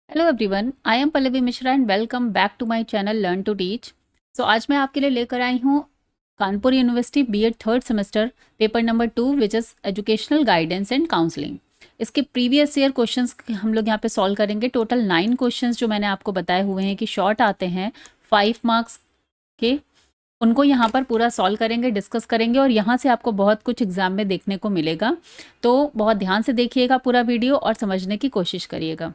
Hello everyone, I am Pallavi Mishra and welcome back to my channel learn to teach. So आज मैं आपके लिए लेकर आई हूँ Kanpur university BEd third semester paper number 2 which is educational guidance and counselling. इसके previous year questions हम लोग यहाँ पे सॉल्व करेंगे। टोटल 9 क्वेश्चंस जो मैंने आपको बताए हुए हैं कि शॉर्ट आते हैं 5 मार्क्स के, उनको यहाँ पर पूरा सॉल्व करेंगे, डिस्कस करेंगे और यहाँ से आपको बहुत कुछ एग्जाम में देखने को मिलेगा। तो बहुत ध्यान से देखिएगा पूरा वीडियो और समझने की कोशिश करिएगा।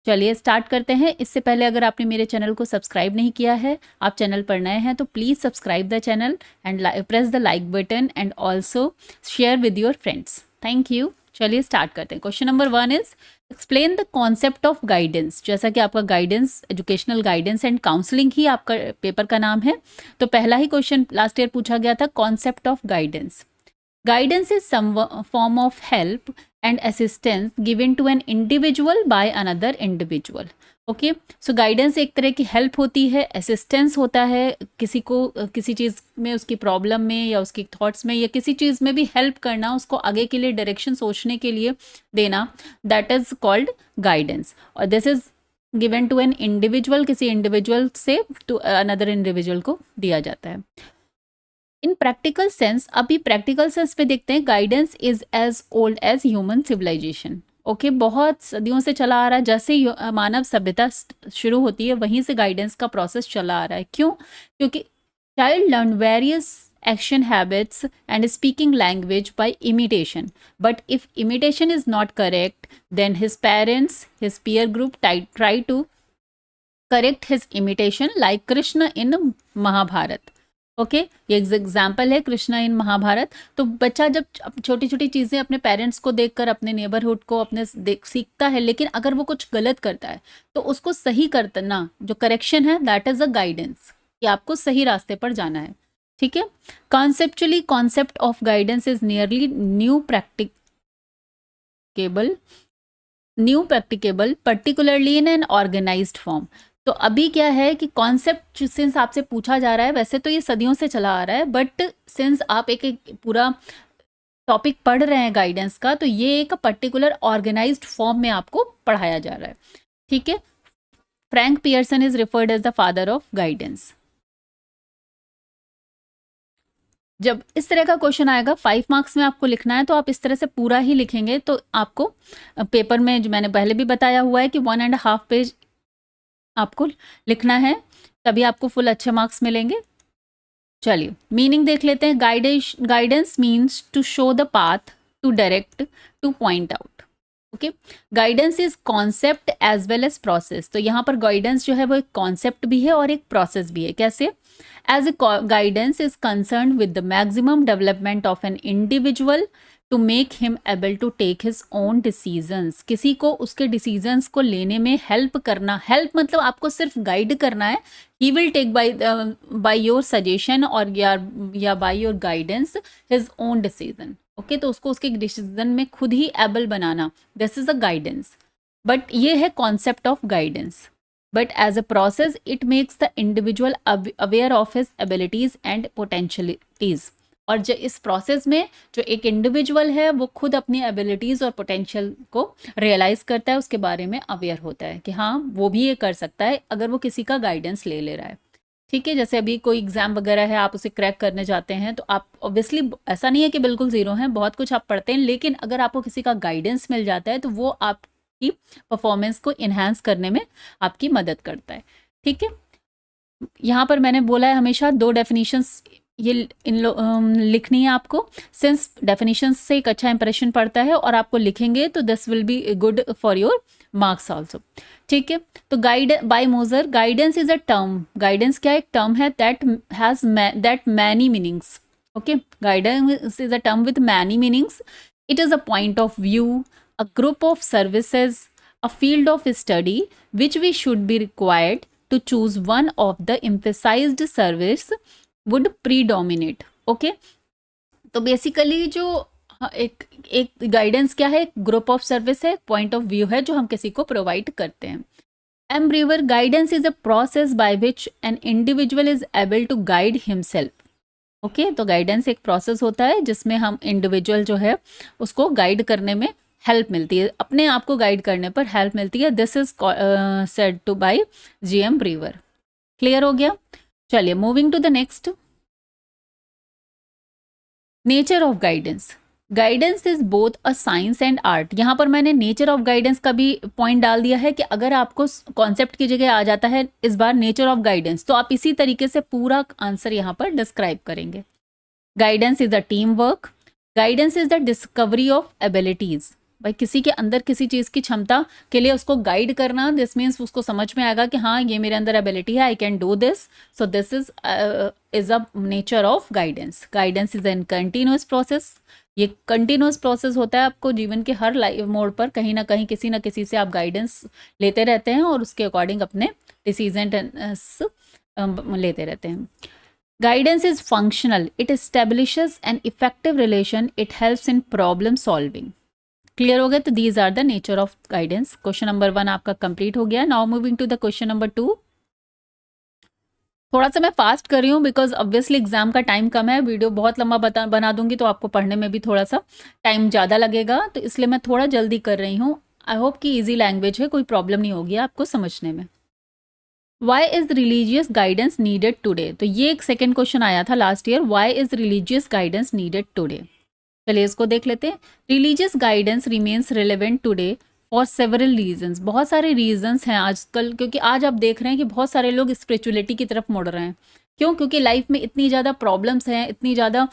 चलिए स्टार्ट करते हैं। इससे पहले अगर आपने मेरे चैनल को सब्सक्राइब नहीं किया है, आप चैनल पर नए हैं तो please subscribe the channel and press the like button and also share with your friends. Thank you. चलिए स्टार्ट करते हैं। Question number 1 is explain the concept of guidance. जैसा कि आपका guidance, educational guidance and counselling ही आपका paper का नाम है, तो पहला ही क्वेश्चन लास्ट ईयर पूछा गया था, concept of guidance. Guidance is some form of help and assistance given to an individual by another individual. Okay, so guidance एक तरह की हेल्प होती है, असिस्टेंस होता है किसी को किसी चीज़ में, उसकी प्रॉब्लम में या उसकी थॉट्स में या किसी चीज़ में भी हेल्प करना, उसको आगे के लिए डायरेक्शन सोचने के लिए देना, दैट इज़ कॉल्ड गाइडेंस। और this is given to an individual, किसी इंडिविजुअल से टू अनदर इंडिविजुअल को दिया जाता है। इन प्रैक्टिकल सेंस, अभी प्रैक्टिकल सेंस पे देखते हैं, guidance is as old as human civilisation. Okay, बहुत सदियों से चला आ रहा है। जैसे मानव सभ्यता शुरू होती है वहीं से गाइडेंस का प्रोसेस चला आ रहा है। क्यों? क्योंकि child learn various action habits and speaking language by imitation, but if imitation is not correct, then his parents, his peer group try to correct his imitation, like Krishna in Mahabharata. Okay, ये example है कृष्णा इन महाभारत। तो बच्चा जब छोटी छोटी चीज़ें अपने parents को देखकर, अपने नेबरहुड को अपने सीखता है, लेकिन अगर वो कुछ गलत करता है तो उसको सही करना, जो करेक्शन है, दैट इज़ अ गाइडेंस, कि आपको सही रास्ते पर जाना है। ठीक है। Conceptually concept of guidance is nearly new practicable particularly in an organised form. तो अभी क्या है कि कॉन्सेप्ट सिंस आपसे पूछा जा रहा है, वैसे तो ये सदियों से चला आ रहा है, बट सिंस आप एक पूरा टॉपिक पढ़ रहे हैं गाइडेंस का, तो ये एक पर्टिकुलर ऑर्गेनाइज्ड फॉर्म में आपको पढ़ाया जा रहा है। ठीक है। Frank Pearson is referred as the father of guidance. जब इस तरह का क्वेश्चन आएगा 5 मार्क्स में आपको लिखना है, तो आप इस तरह से पूरा ही लिखेंगे, तो आपको पेपर में, जो मैंने पहले भी बताया हुआ है कि 1.5 पेज आपको लिखना है, तभी आपको फुल अच्छे मार्क्स मिलेंगे। चलिए मीनिंग देख लेते हैं। Guidance means to show the path, to direct, to point out. Okay, guidance is concept as well as process. तो यहाँ पर गाइडेंस जो है वो एक कॉन्सेप्ट भी है और एक प्रोसेस भी है। कैसे? As a guidance is concern with the maximum development of an individual to make him able to take his own decisions. किसी को उसके डिसीजंस को लेने में हेल्प करना। हेल्प मतलब आपको सिर्फ गाइड करना है। He will take by your suggestion और या by your guidance his own decision. Okay, तो उसको उसके डिसीजन में खुद ही एबल बनाना, this is a guidance. But ये है concept of guidance. But as a process it makes the individual aware of his abilities and potentialities. और जो इस प्रोसेस में जो एक इंडिविजुअल है वो खुद अपनी एबिलिटीज़ और पोटेंशियल को रियलाइज़ करता है, उसके बारे में अवेयर होता है कि हाँ वो भी ये कर सकता है अगर वो किसी का गाइडेंस ले रहा है। ठीक है। जैसे अभी कोई एग्जाम वगैरह है, आप उसे क्रैक करने जाते हैं, तो आप ऑब्वियसली, ऐसा नहीं है कि बिल्कुल ज़ीरो हैं, बहुत कुछ आप पढ़ते हैं, लेकिन अगर आपको किसी का गाइडेंस मिल जाता है तो वो आपकी परफॉर्मेंस को इन्हांस करने में आपकी मदद करता है। ठीक है। यहाँ पर मैंने बोला है हमेशा 2 डेफिनेशंस ये लिखनी है आपको, सिंस डेफिनेशन से एक अच्छा इंप्रेशन पड़ता है और आपको लिखेंगे तो this will be good for your marks also. ठीक है। तो guide by Mosher, guidance is a term. Guidance क्या एक टर्म है that has that many meanings. Okay, guidance is a term with many meanings. It is a point of view, a group of services, a field of study which we should be required to choose one of the emphasized service would predominate. Okay, तो basically जो एक guidance क्या है, group of service है, point of view है जो हम किसी को प्रोवाइड करते हैं। M Brewer, guidance is a process by which an individual is able to guide himself. Okay, तो गाइडेंस एक प्रोसेस होता है जिसमें हम इंडिविजुअल जो है उसको गाइड करने में हेल्प मिलती है, अपने आप को गाइड करने पर हेल्प मिलती है। This is said to by GM Brewer. Clear हो गया? चलिए moving to the next, nature of guidance. Guidance is both a science and art. यहाँ पर मैंने नेचर ऑफ गाइडेंस का भी पॉइंट डाल दिया है कि अगर आपको कॉन्सेप्ट की जगह आ जाता है इस बार नेचर ऑफ गाइडेंस, तो आप इसी तरीके से पूरा आंसर यहाँ पर डिस्क्राइब करेंगे। Guidance is a team work. Guidance is the discovery of abilities. भाई किसी के अंदर किसी चीज़ की क्षमता के लिए उसको गाइड करना, दिस मीन्स उसको समझ में आएगा कि हाँ ये मेरे अंदर एबिलिटी है, I can do this, so this is a nature of guidance. Guidance is an continuous process. ये कंटिन्यूस प्रोसेस होता है, आपको जीवन के हर लाइफ मोड पर कहीं ना कहीं किसी ना किसी से आप गाइडेंस लेते रहते हैं और उसके अकॉर्डिंग अपने डिसीजन लेते रहते हैं। Guidance is functional. It establishes an effective relation. It helps in problem solving. Clear हो गया? तो these are the nature of guidance. Question number 1 आपका कंप्लीट हो गया। Now moving to the question number 2। थोड़ा सा मैं फास्ट कर रही हूँ बिकॉज ऑब्वियसली एग्जाम का टाइम कम है, वीडियो बहुत लंबा बना दूंगी तो आपको पढ़ने में भी थोड़ा सा टाइम ज़्यादा लगेगा, तो इसलिए मैं थोड़ा जल्दी कर रही हूँ। आई होप कि ईजी लैंग्वेज है, कोई प्रॉब्लम नहीं होगी आपको समझने में। Why is religious guidance needed today? तो ये एक सेकेंड क्वेश्चन आया था last year, why is religious guidance needed today. चलिए इसको देख लेते हैं। Religious guidance remains relevant today for several reasons. बहुत सारे रीजंस हैं आजकल, क्योंकि आज आप देख रहे हैं कि बहुत सारे लोग स्पिरिचुअलिटी की तरफ मुड़ रहे हैं। क्यों? क्योंकि लाइफ में इतनी ज़्यादा प्रॉब्लम्स हैं, इतनी ज़्यादा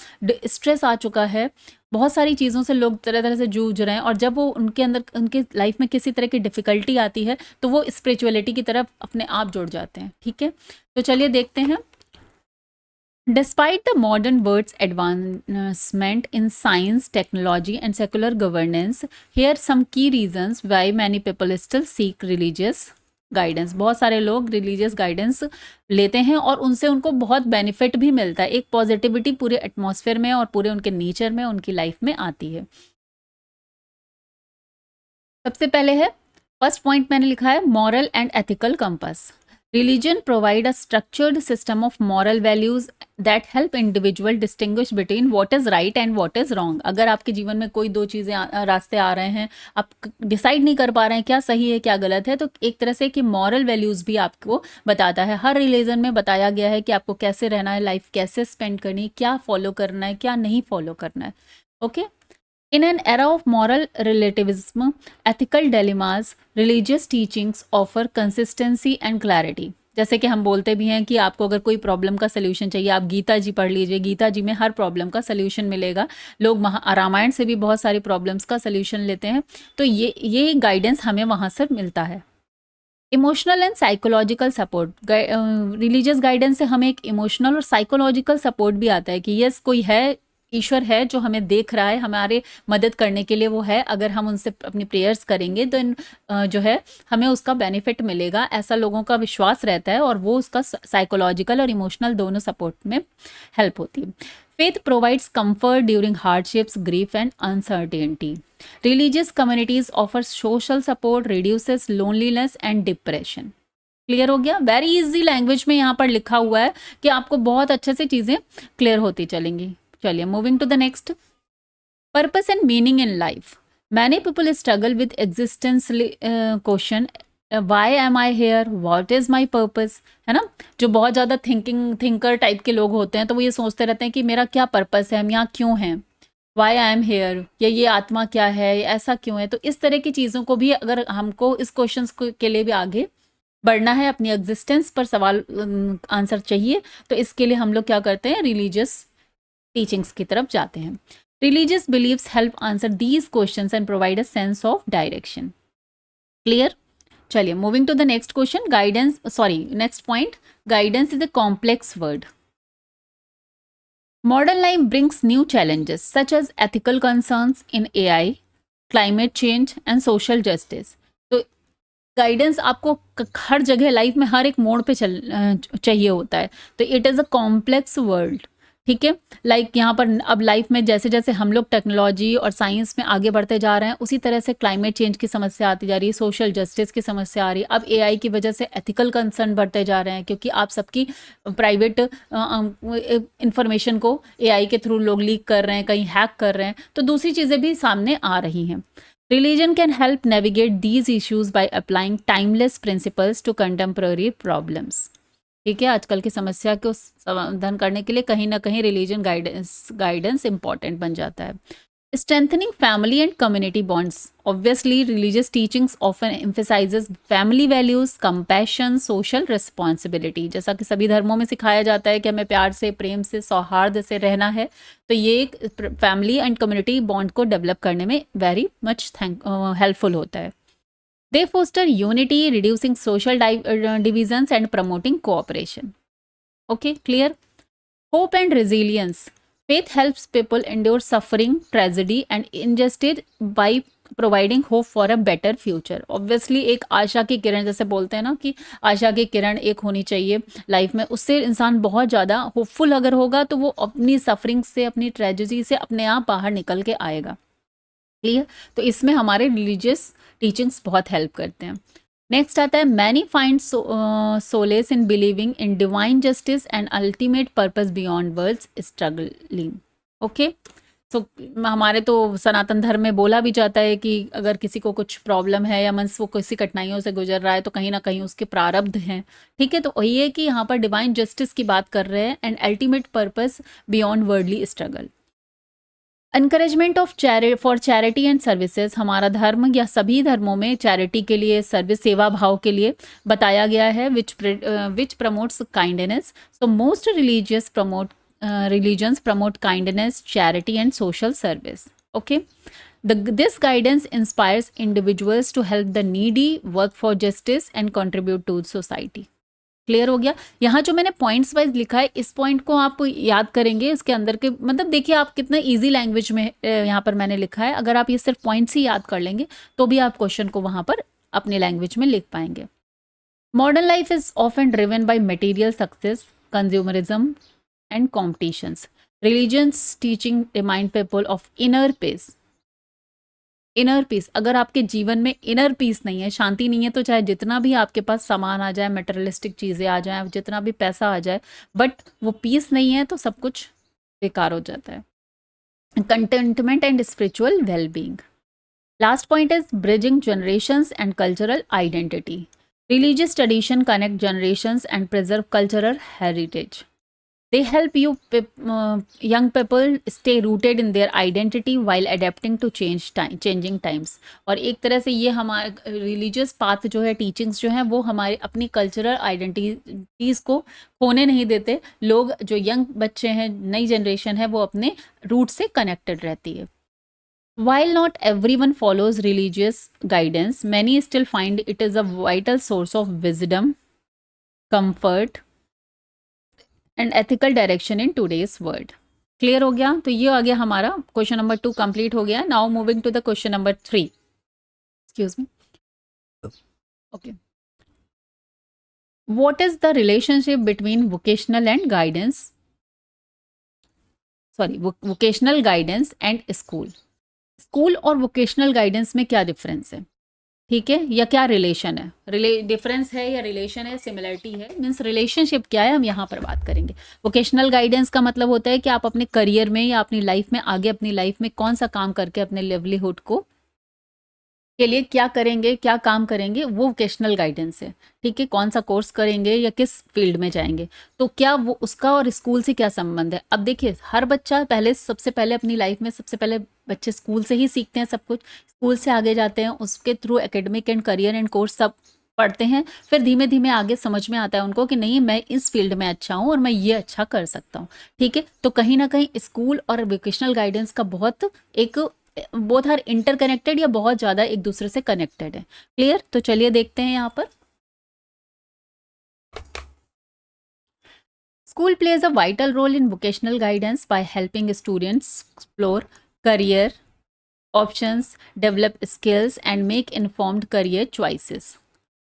स्ट्रेस आ चुका है, बहुत सारी चीज़ों से लोग तरह तरह से जूझ रहे हैं, और जब वो उनके अंदर उनके लाइफ में किसी तरह की डिफ़िकल्टी आती है तो वो स्पिरिचुअलिटी की तरफ अपने आप जुड़ जाते हैं। ठीक है, तो चलिए देखते हैं। Despite the modern world's advancement in science, technology, and secular governance, here are some key reasons why many people still seek religious guidance. बहुत सारे लोग रिलीजियस गाइडेंस लेते हैं और उनसे उनको बहुत बेनिफिट भी मिलता है, एक पॉजिटिविटी पूरे एटमॉस्फेयर में और पूरे उनके नेचर में, उनकी लाइफ में आती है। सबसे पहले है, फर्स्ट पॉइंट मैंने लिखा है moral and ethical compass. Religion provide a structured system of moral values that help individual distinguish between what is right and what is wrong. अगर आपके जीवन में कोई दो चीज़ें रास्ते आ रहे हैं, आप डिसाइड नहीं कर पा रहे हैं क्या सही है क्या गलत है, तो एक तरह से कि मॉरल वैल्यूज़ भी आपको बताता है। हर रिलीजन में बताया गया है कि आपको कैसे रहना है, लाइफ कैसे स्पेंड करनी है, क्या फॉलो करना है, क्या नहीं फॉलो करना है। Okay, In an era of moral relativism, ethical dilemmas, religious teachings offer consistency and clarity. जैसे कि हम बोलते भी हैं कि आपको अगर कोई प्रॉब्लम का सल्यूशन चाहिए, आप गीता जी पढ़ लीजिए, गीता जी में हर प्रॉब्लम का सल्यूशन मिलेगा। लोग रामायण से भी बहुत सारी प्रॉब्लम्स का सल्यूशन लेते हैं, तो ये गाइडेंस हमें वहाँ से मिलता है। Emotional and psychological support, religious guidance से हमें एक इमोशनल और साइकोलॉजिकल सपोर्ट भी आता है कि यस कोई है, ईश्वर है जो हमें देख रहा है, हमारे मदद करने के लिए वो है, अगर हम उनसे अपनी प्रेयर्स करेंगे तो जो है हमें उसका बेनिफिट मिलेगा, ऐसा लोगों का विश्वास रहता है, और वो उसका साइकोलॉजिकल और इमोशनल दोनों सपोर्ट में हेल्प होती है। Faith provides comfort during hardships, grief and uncertainty. Religious communities offer social support, reduces loneliness and depression. Clear हो गया? वेरी इजी लैंग्वेज में यहाँ पर लिखा हुआ है कि आपको बहुत अच्छे से चीज़ें क्लियर होती चलेंगी। चलिए moving to the next, purpose and meaning in life. Many people struggle with existence question, why am I here, what is my purpose, है ना। जो बहुत ज़्यादा थिंकर टाइप के लोग होते हैं तो वो ये सोचते रहते हैं कि मेरा क्या पर्पस है, हम यहाँ क्यों हैं, वाई आई एम हेयर, या ये आत्मा क्या है, ऐसा क्यों है। तो इस तरह की चीज़ों को भी अगर हमको इस क्वेश्चन के लिए भी आगे बढ़ना है, अपनी एग्जिस्टेंस पर सवाल आंसर चाहिए, तो इसके लिए हम लोग क्या करते हैं, रिलीजियस टीचिंग्स की तरफ जाते हैं। Religious believes help answer these questions and provide a sense of direction. Clear? चलिए moving to the next question, guidance, sorry next point, guidance is a complex word. Modern life brings new challenges such as ethical concerns in AI, climate change and social justice. तो guidance आपको हर जगह life में हर एक मोड़ पे चाहिए होता है, तो it is a complex world. ठीक है, लाइक यहाँ पर अब लाइफ में जैसे जैसे हम लोग टेक्नोलॉजी और साइंस में आगे बढ़ते जा रहे हैं, उसी तरह से क्लाइमेट चेंज की समस्या आती जा रही है, सोशल जस्टिस की समस्या आ रही है, अब एआई की वजह से एथिकल कंसर्न बढ़ते जा रहे हैं, क्योंकि आप सबकी प्राइवेट इंफॉर्मेशन को एआई के थ्रू लोग लीक कर रहे हैं, कहीं हैक कर रहे हैं, तो दूसरी चीज़ें भी सामने आ रही हैं। Religion can help navigate these issues by applying timeless principles to contemporary problems. ठीक है, आजकल की समस्या को समाधान करने के लिए कहीं ना कहीं रिलीजन गाइडेंस इंपॉर्टेंट बन जाता है. Strengthening family and community bonds. Obviously, religious teachings often emphasizes family values, compassion, social responsibility. जैसा कि सभी धर्मों में सिखाया जाता है कि हमें प्यार से, प्रेम से, सौहार्द से रहना है, तो ये एक फैमिली एंड कम्युनिटी बॉन्ड को डेवलप करने में वेरी मच हेल्पफुल होता है. They foster unity, reducing social divisions and promoting cooperation. Okay, clear? Hope and resilience. Faith helps people endure suffering, tragedy and injustice by providing hope for a better future. Obviously एक आशा की किरण, जैसे बोलते हैं ना कि आशा की किरण एक होनी चाहिए लाइफ में, उससे इंसान बहुत ज़्यादा होपफुल अगर होगा तो वो अपनी सफरिंग से, अपनी ट्रेजेडी से अपने आप बाहर निकल के आएगा. क्लियर? तो इसमें हमारे रिलीजियस टीचिंग्स बहुत हेल्प करते हैं. नेक्स्ट आता है many find solace in believing in divine justice and ultimate purpose beyond worlds struggling. Okay, so हमारे तो सनातन धर्म में बोला भी जाता है कि अगर किसी को कुछ प्रॉब्लम है या मन वो किसी कठिनाइयों से गुजर रहा है तो कहीं ना कहीं उसके प्रारब्ध हैं. ठीक है, तो वही है कि यहाँ पर डिवाइन जस्टिस की बात कर रहे हैं and ultimate purpose beyond worldly struggle. Encouragement of for charity and services. हमारा धर्म या सभी धर्मों में चैरिटी के लिए, सर्विस, सेवा भाव के लिए बताया गया है, which promotes kindness. So most religions promote kindness, charity and social service. Okay, this guidance inspires individuals to help the needy, work for justice and contribute to society. Clear हो गया? यहाँ जो मैंने पॉइंट्स वाइज लिखा है, इस point को आप याद करेंगे, इसके अंदर के मतलब देखिए आप कितना इजी लैंग्वेज में यहाँ पर मैंने लिखा है. अगर आप ये सिर्फ पॉइंट्स ही याद कर लेंगे तो भी आप क्वेश्चन को वहाँ पर अपने लैंग्वेज में लिख पाएंगे. Modern life is often driven by material success, consumerism and competitions. Religion's teaching remind people of inner peace. Inner peace. अगर आपके जीवन में इनर पीस नहीं है, शांति नहीं है, तो चाहे जितना भी आपके पास सामान आ जाए, मटेरियलिस्टिक चीज़ें आ जाए, जितना भी पैसा आ जाए, बट वो पीस नहीं है तो सब कुछ बेकार हो जाता है. Containment and spiritual wellbeing. Last point is bridging generations and cultural identity. Religious tradition connect generations and preserve cultural heritage. They help young people stay rooted in their identity while adapting to changing times. और एक तरह से ये हमारे religious path जो है, teachings जो हैं, वो हमारे अपनी कल्चरल आइडेंटिटीज़ को खोने नहीं देते. लोग जो यंग बच्चे हैं, नई जनरेशन है, वो अपने रूट से कनेक्टेड रहती है. While not everyone follows religious guidance, many still find it is a vital source of wisdom, comfort and ethical direction in today's world. Clear हो गया? तो ये आ गया हमारा क्वेश्चन नंबर 2 कंप्लीट हो गया. Now moving to the question number 3. Excuse me. Okay, what is the relationship between vocational and guidance, sorry vocational guidance and school. School और vocational guidance में क्या डिफरेंस है? ठीक है, या क्या रिलेशन है? डिफरेंस है या रिलेशन है, सिमिलरिटी है, मीन्स रिलेशनशिप क्या है, हम यहाँ पर बात करेंगे. वोकेशनल गाइडेंस का मतलब होता है कि आप अपने करियर में या अपनी लाइफ में, आगे अपनी लाइफ में कौन सा काम करके अपने लिवलीहुड को के लिए क्या करेंगे, क्या काम करेंगे, वो वोकेशनल गाइडेंस है. ठीक है, कौन सा कोर्स करेंगे या किस फील्ड में जाएंगे, तो क्या वो उसका और स्कूल से क्या संबंध है. अब देखिए, हर बच्चा सबसे पहले अपनी लाइफ में सबसे पहले बच्चे स्कूल से ही सीखते हैं सब कुछ. स्कूल से आगे जाते हैं, उसके through academic and career and course सब पढ़ते हैं. फिर धीमे धीमे आगे समझ में आता है उनको कि नहीं, मैं इस फील्ड में अच्छा हूँ और मैं ये अच्छा कर सकता हूँ. ठीक है, तो कहीं ना कहीं स्कूल और वोकेशनल गाइडेंस का बहुत एक बोथ आर इंटरकनेक्टेड या बहुत ज़्यादा एक दूसरे से कनेक्टेड है. क्लियर? तो चलिए देखते हैं यहाँ पर. School plays a vital role in vocational guidance by helping students explore career options, develop skills and make informed career choices.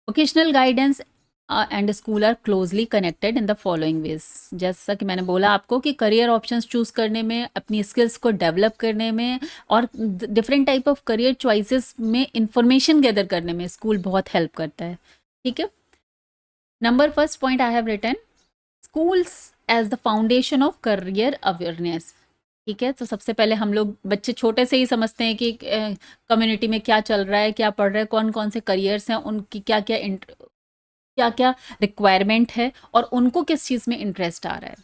Vocational guidance and school are closely connected in the following ways. जैसा कि मैंने बोला आपको कि career options choose करने में, अपनी skills को डेवलप करने में और different type of career choices में इंफॉर्मेशन गैदर करने में स्कूल बहुत हेल्प करता है. ठीक है, number first point I have written, schools as the foundation of career awareness. ठीक है, तो सबसे पहले हम लोग बच्चे छोटे से ही समझते हैं कि कम्युनिटी में क्या चल रहा है, क्या पढ़ रहे हैं, कौन कौन से करियर्स हैं, उनकी क्या क्या क्या क्या रिक्वायरमेंट है और उनको किस चीज़ में इंटरेस्ट आ रहा है।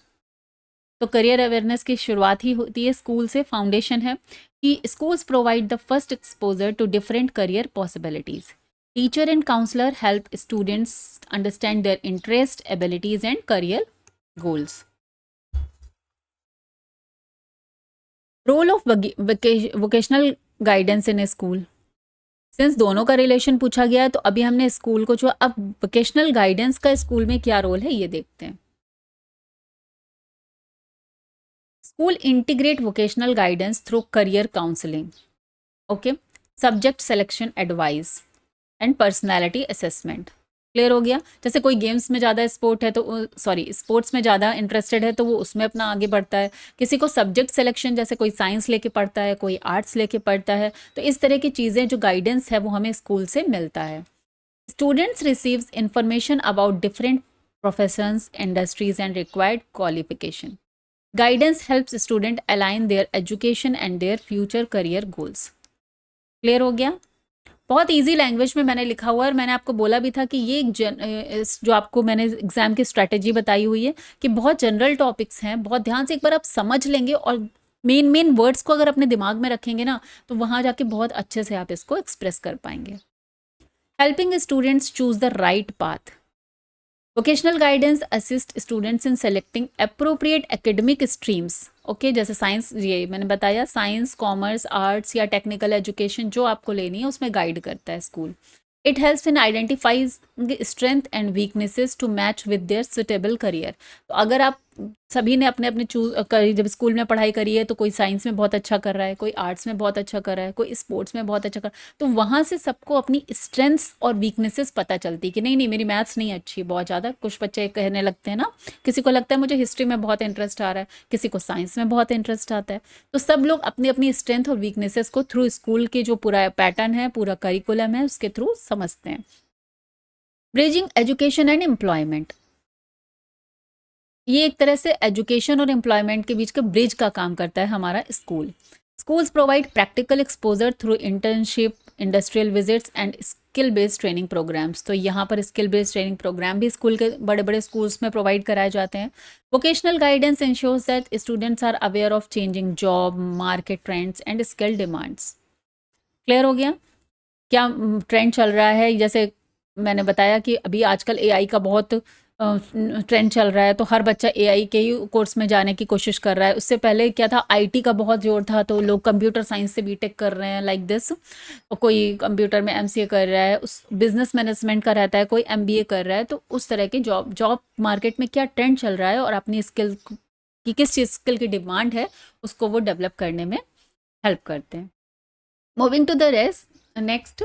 तो करियर अवेयरनेस की शुरुआत ही होती है स्कूल से। फाउंडेशन है कि schools provide the first exposure to different career possibilities. Teacher and counsellor help students understand their interest, abilities and career goals. Role of vocational guidance in a school. Since दोनों का relation पूछा गया है तो अभी हमने स्कूल को जो, अब वोकेशनल गाइडेंस का स्कूल में क्या रोल है ये देखते हैं। School integrate vocational guidance through career counselling, okay, subject selection advice and personality assessment. Clear हो गया। जैसे कोई गेम्स में ज़्यादा स्पोर्ट है तो स्पोर्ट्स में ज़्यादा इंटरेस्टेड है तो वो उसमें अपना आगे बढ़ता है। किसी को सब्जेक्ट सिलेक्शन, जैसे कोई साइंस लेके पढ़ता है, कोई आर्ट्स लेके पढ़ता है, तो इस तरह की चीज़ें जो गाइडेंस है वो हमें स्कूल से मिलता है। Students receives information about different professions, industries and required qualification. Guidance helps student align there education and their future career goals. Clear हो गया। बहुत इजी लैंग्वेज में मैंने लिखा हुआ है और मैंने आपको बोला भी था कि ये जो आपको मैंने एग्जाम की स्ट्रैटेजी बताई हुई है कि बहुत जनरल टॉपिक्स हैं, बहुत ध्यान से एक बार आप समझ लेंगे और मेन मेन वर्ड्स को अगर अपने दिमाग में रखेंगे ना तो वहाँ जाके बहुत अच्छे से आप इसको एक्सप्रेस कर पाएंगे। Helping students choose the right path. Vocational guidance assist students in selecting appropriate academic streams, okay, जैसे साइंस, ये मैंने बताया, साइंस, कॉमर्स, आर्ट्स या टेक्निकल एजुकेशन जो आपको लेनी है उसमें गाइड करता है school. It helps in identifies strength and weaknesses to match with their suitable career. तो अगर आप सभी ने अपने अपने चूज करी, जब स्कूल में पढ़ाई करी है तो कोई साइंस में बहुत अच्छा कर रहा है, कोई आर्ट्स में बहुत अच्छा कर रहा है, कोई स्पोर्ट्स में बहुत अच्छा कर रहा है, तो वहाँ से सबको अपनी स्ट्रेंथ्स और वीकनेसेस पता चलती है कि नहीं नहीं मेरी मैथ्स नहीं अच्छी बहुत ज़्यादा। कुछ बच्चे कहने लगते हैं ना, किसी को लगता है मुझे हिस्ट्री में बहुत इंटरेस्ट आ रहा है, किसी को साइंस में बहुत इंटरेस्ट आता है। तो सब लोग अपनी अपनी स्ट्रेंथ और वीकनेसेस को थ्रू स्कूल के जो पूरा पैटर्न है, पूरा करिकुलम है, उसके थ्रू समझते हैं। ब्रिजिंग एजुकेशन एंड एम्प्लॉयमेंट, ये एक तरह से एजुकेशन और एम्प्लॉयमेंट के बीच का ब्रिज का काम करता है हमारा school. Schools provide practical exposure through internship, industrial visits and skill based training programmes. तो यहाँ पर स्किल बेस्ड ट्रेनिंग प्रोग्राम भी स्कूल के बड़े बड़े स्कूल्स में प्रोवाइड कराए जाते हैं। Vocational guidance ensures that students are aware of changing job market trends and skill demands. Clear हो गया। क्या ट्रेंड चल रहा है, जैसे मैंने बताया कि अभी आजकल एआई का बहुत ट्रेंड चल रहा है, तो हर बच्चा एआई के ही कोर्स में जाने की कोशिश कर रहा है। उससे पहले क्या था, आईटी का बहुत जोर था, तो लोग कंप्यूटर साइंस से बीटेक कर रहे हैं लाइक दिस, और कोई कंप्यूटर में एमसीए कर रहा है, उस बिजनेस मैनेजमेंट का रहता है, कोई एमबीए कर रहा है। तो उस तरह के जॉब जॉब मार्केट में क्या ट्रेंड चल रहा है और अपनी स्किल की किस चीज़ स्किल की डिमांड है उसको वो डेवलप करने में हेल्प करते हैं। Moving to the rest, next,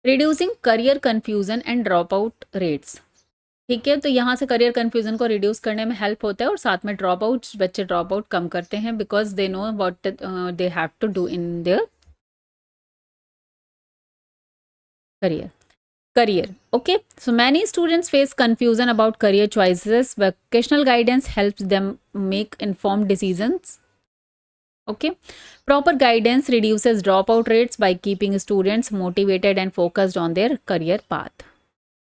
reducing career confusion and drop out rates. ठीक है, तो यहाँ से करियर कन्फ्यूजन को रिड्यूस करने में हेल्प होता है और साथ में ड्रॉप आउट, बच्चे ड्रॉप आउट कम करते हैं because they know what they have to do in their career. Okay, so many students face confusion about career choices. Vocational guidance helps them make informed decisions. Okay, proper guidance reduces dropout rates by keeping students motivated and focused on their career path.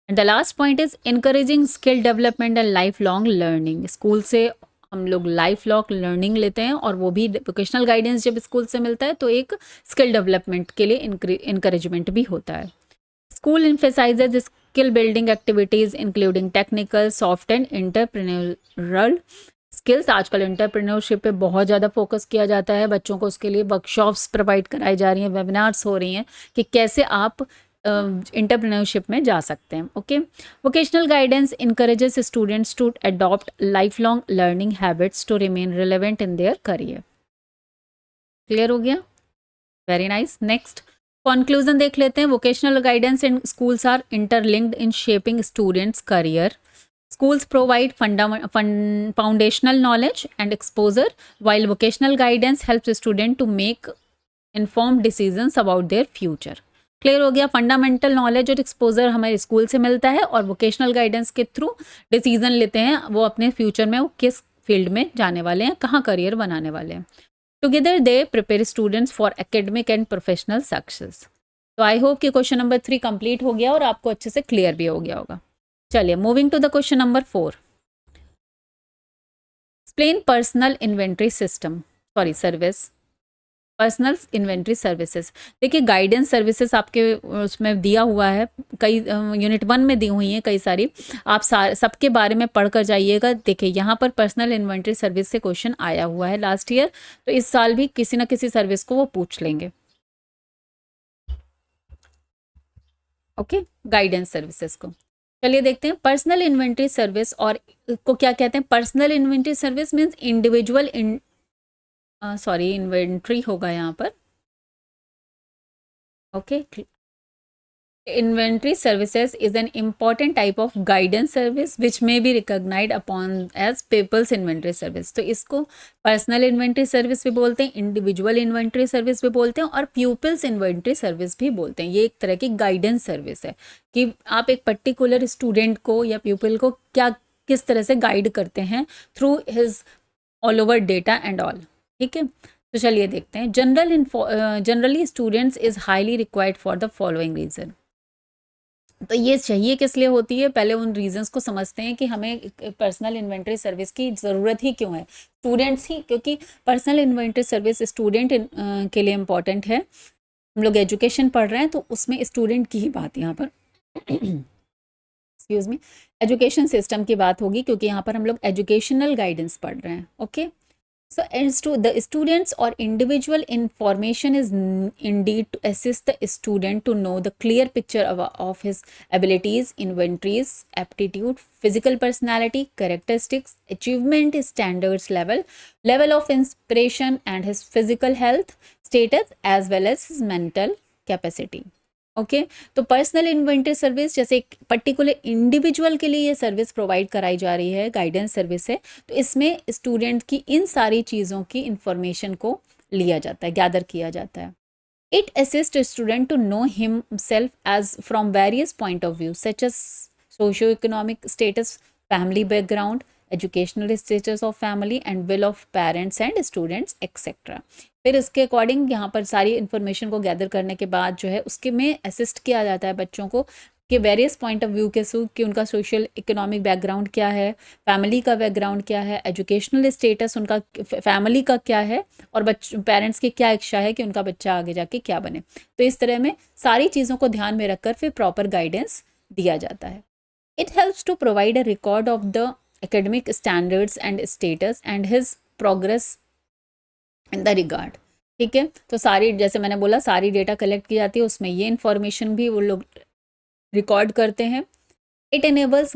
And the last point is encouraging skill development and lifelong learning. School से हम लोग life long learning लेते हैं और वो भी vocational guidance जब school से मिलता है तो एक स्किल डेवलपमेंट के लिए इंकरेजमेंट भी होता है। School emphasizes skill building activities including technical, soft and entrepreneurial skills. आजकल एंटरप्रेन्योरशिप पे बहुत ज़्यादा फोकस किया जाता है, बच्चों को उसके लिए वर्कशॉप्स प्रोवाइड कराई जा रही हैं, वेबिनार्स हो रही हैं कि कैसे आप एंटरप्रेन्योरशिप में जा सकते हैं। Okay, vocational guidance encourages students to adopt life long learning habits to remain relevant in their career. Clear हो गया, वेरी नाइस। नेक्स्ट कंक्लूजन देख लेते हैं। Vocational guidance in schools are interlinked in shaping students career. Schools provide foundational knowledge and exposure, while vocational guidance helps students to make informed decisions about their future. Clear हो गया। Fundamental knowledge और exposure हमें school से मिलता है और vocational guidance के through decision लेते हैं वो अपने फ्यूचर में वो किस फील्ड में जाने वाले हैं, कहाँ करियर बनाने वाले हैं। Together they prepare students for academic and professional success. तो आई होप कि क्वेश्चन नंबर 3 कंप्लीट हो गया और आपको अच्छे से क्लियर भी हो गया होगा। चलिए moving to the question number 4। Explain personal inventory system sorry service personal inventory services. देखिए गाइडेंस सर्विसेज आपके उसमें दिया हुआ है, कई यूनिट 1 में दी हुई हैं कई सारी, आप सबके बारे में पढ़कर जाइएगा। देखिए यहाँ पर पर्सनल इन्वेंट्री सर्विस से क्वेश्चन आया हुआ है लास्ट ईयर, तो इस साल भी किसी ना किसी सर्विस को वो पूछ लेंगे। ओके, गाइडेंस सर्विसेज को चलिए देखते हैं। पर्सनल इन्वेंट्री सर्विस और को क्या कहते हैं? Personal inventory service means individual sorry inventory होगा यहाँ पर। Okay, inventory services is an important type of guidance service which may be recognized upon as people's inventory service। तो इसको पर्सनल इन्वेंट्री सर्विस भी बोलते हैं, इंडिविजुअल इन्वेंट्री सर्विस भी बोलते हैं और पीपल्स इन्वेंट्री सर्विस भी बोलते हैं। ये एक तरह की गाइडेंस सर्विस है कि आप एक पर्टिकुलर स्टूडेंट को या पीपल को क्या किस तरह से गाइड करते हैं through his all over data and all. ठीक है, तो चलिए देखते हैं। Generally students is highly required for the following reason. तो ये चाहिए किस लिए होती है, पहले उन रीजंस को समझते हैं कि हमें पर्सनल इन्वेंट्री सर्विस की ज़रूरत ही क्यों है। स्टूडेंट्स ही, क्योंकि पर्सनल इन्वेंट्री सर्विस स्टूडेंट के लिए इम्पॉर्टेंट है। हम लोग एजुकेशन पढ़ रहे हैं तो उसमें स्टूडेंट की ही बात यहाँ पर एक्सक्यूज मी, एजुकेशन सिस्टम की बात होगी क्योंकि यहाँ पर हम लोग एजुकेशनल गाइडेंस पढ़ रहे हैं। Okay, so as to the students or individual information is indeed to assist the student to know the clear picture of his abilities, inventories, aptitude, physical personality, characteristics, achievement standards level of inspiration and his physical health status as well as his mental capacity। Okay, तो personal inventory service जैसे एक particular individual के लिए ये service provide कराई जा रही है, गाइडेंस सर्विस है, तो इसमें स्टूडेंट की इन सारी चीज़ों की इंफॉर्मेशन को लिया जाता है, गैदर किया जाता है। It assist student to know himself as from various point of view such as socio economic status, family background, educational status of family and will of parents and students etcetera. फिर इसके according यहाँ पर सारी information को gather करने के बाद जो है उसके में असिस्ट किया जाता है बच्चों को कि वेरियस पॉइंट ऑफ व्यू के थ्रू कि उनका सोशल इकोनॉमिक बैकग्राउंड क्या है, फैमिली का बैकग्राउंड क्या है, एजुकेशनल स्टेटस उनका फैमिली का क्या है और पेरेंट्स की क्या इच्छा है कि उनका बच्चा आगे जाके क्या बने। तो इस तरह में सारी चीज़ों को ध्यान में रखकर फिर प्रॉपर गाइडेंस दिया जाता है। It helps to provide a record of the academic standards and status and his progress in the regard। ठीक है, तो सारी जैसे मैंने बोला सारी डेटा कलेक्ट की जाती है, उसमें ये इंफॉर्मेशन भी वो लोग रिकॉर्ड करते हैं। It enables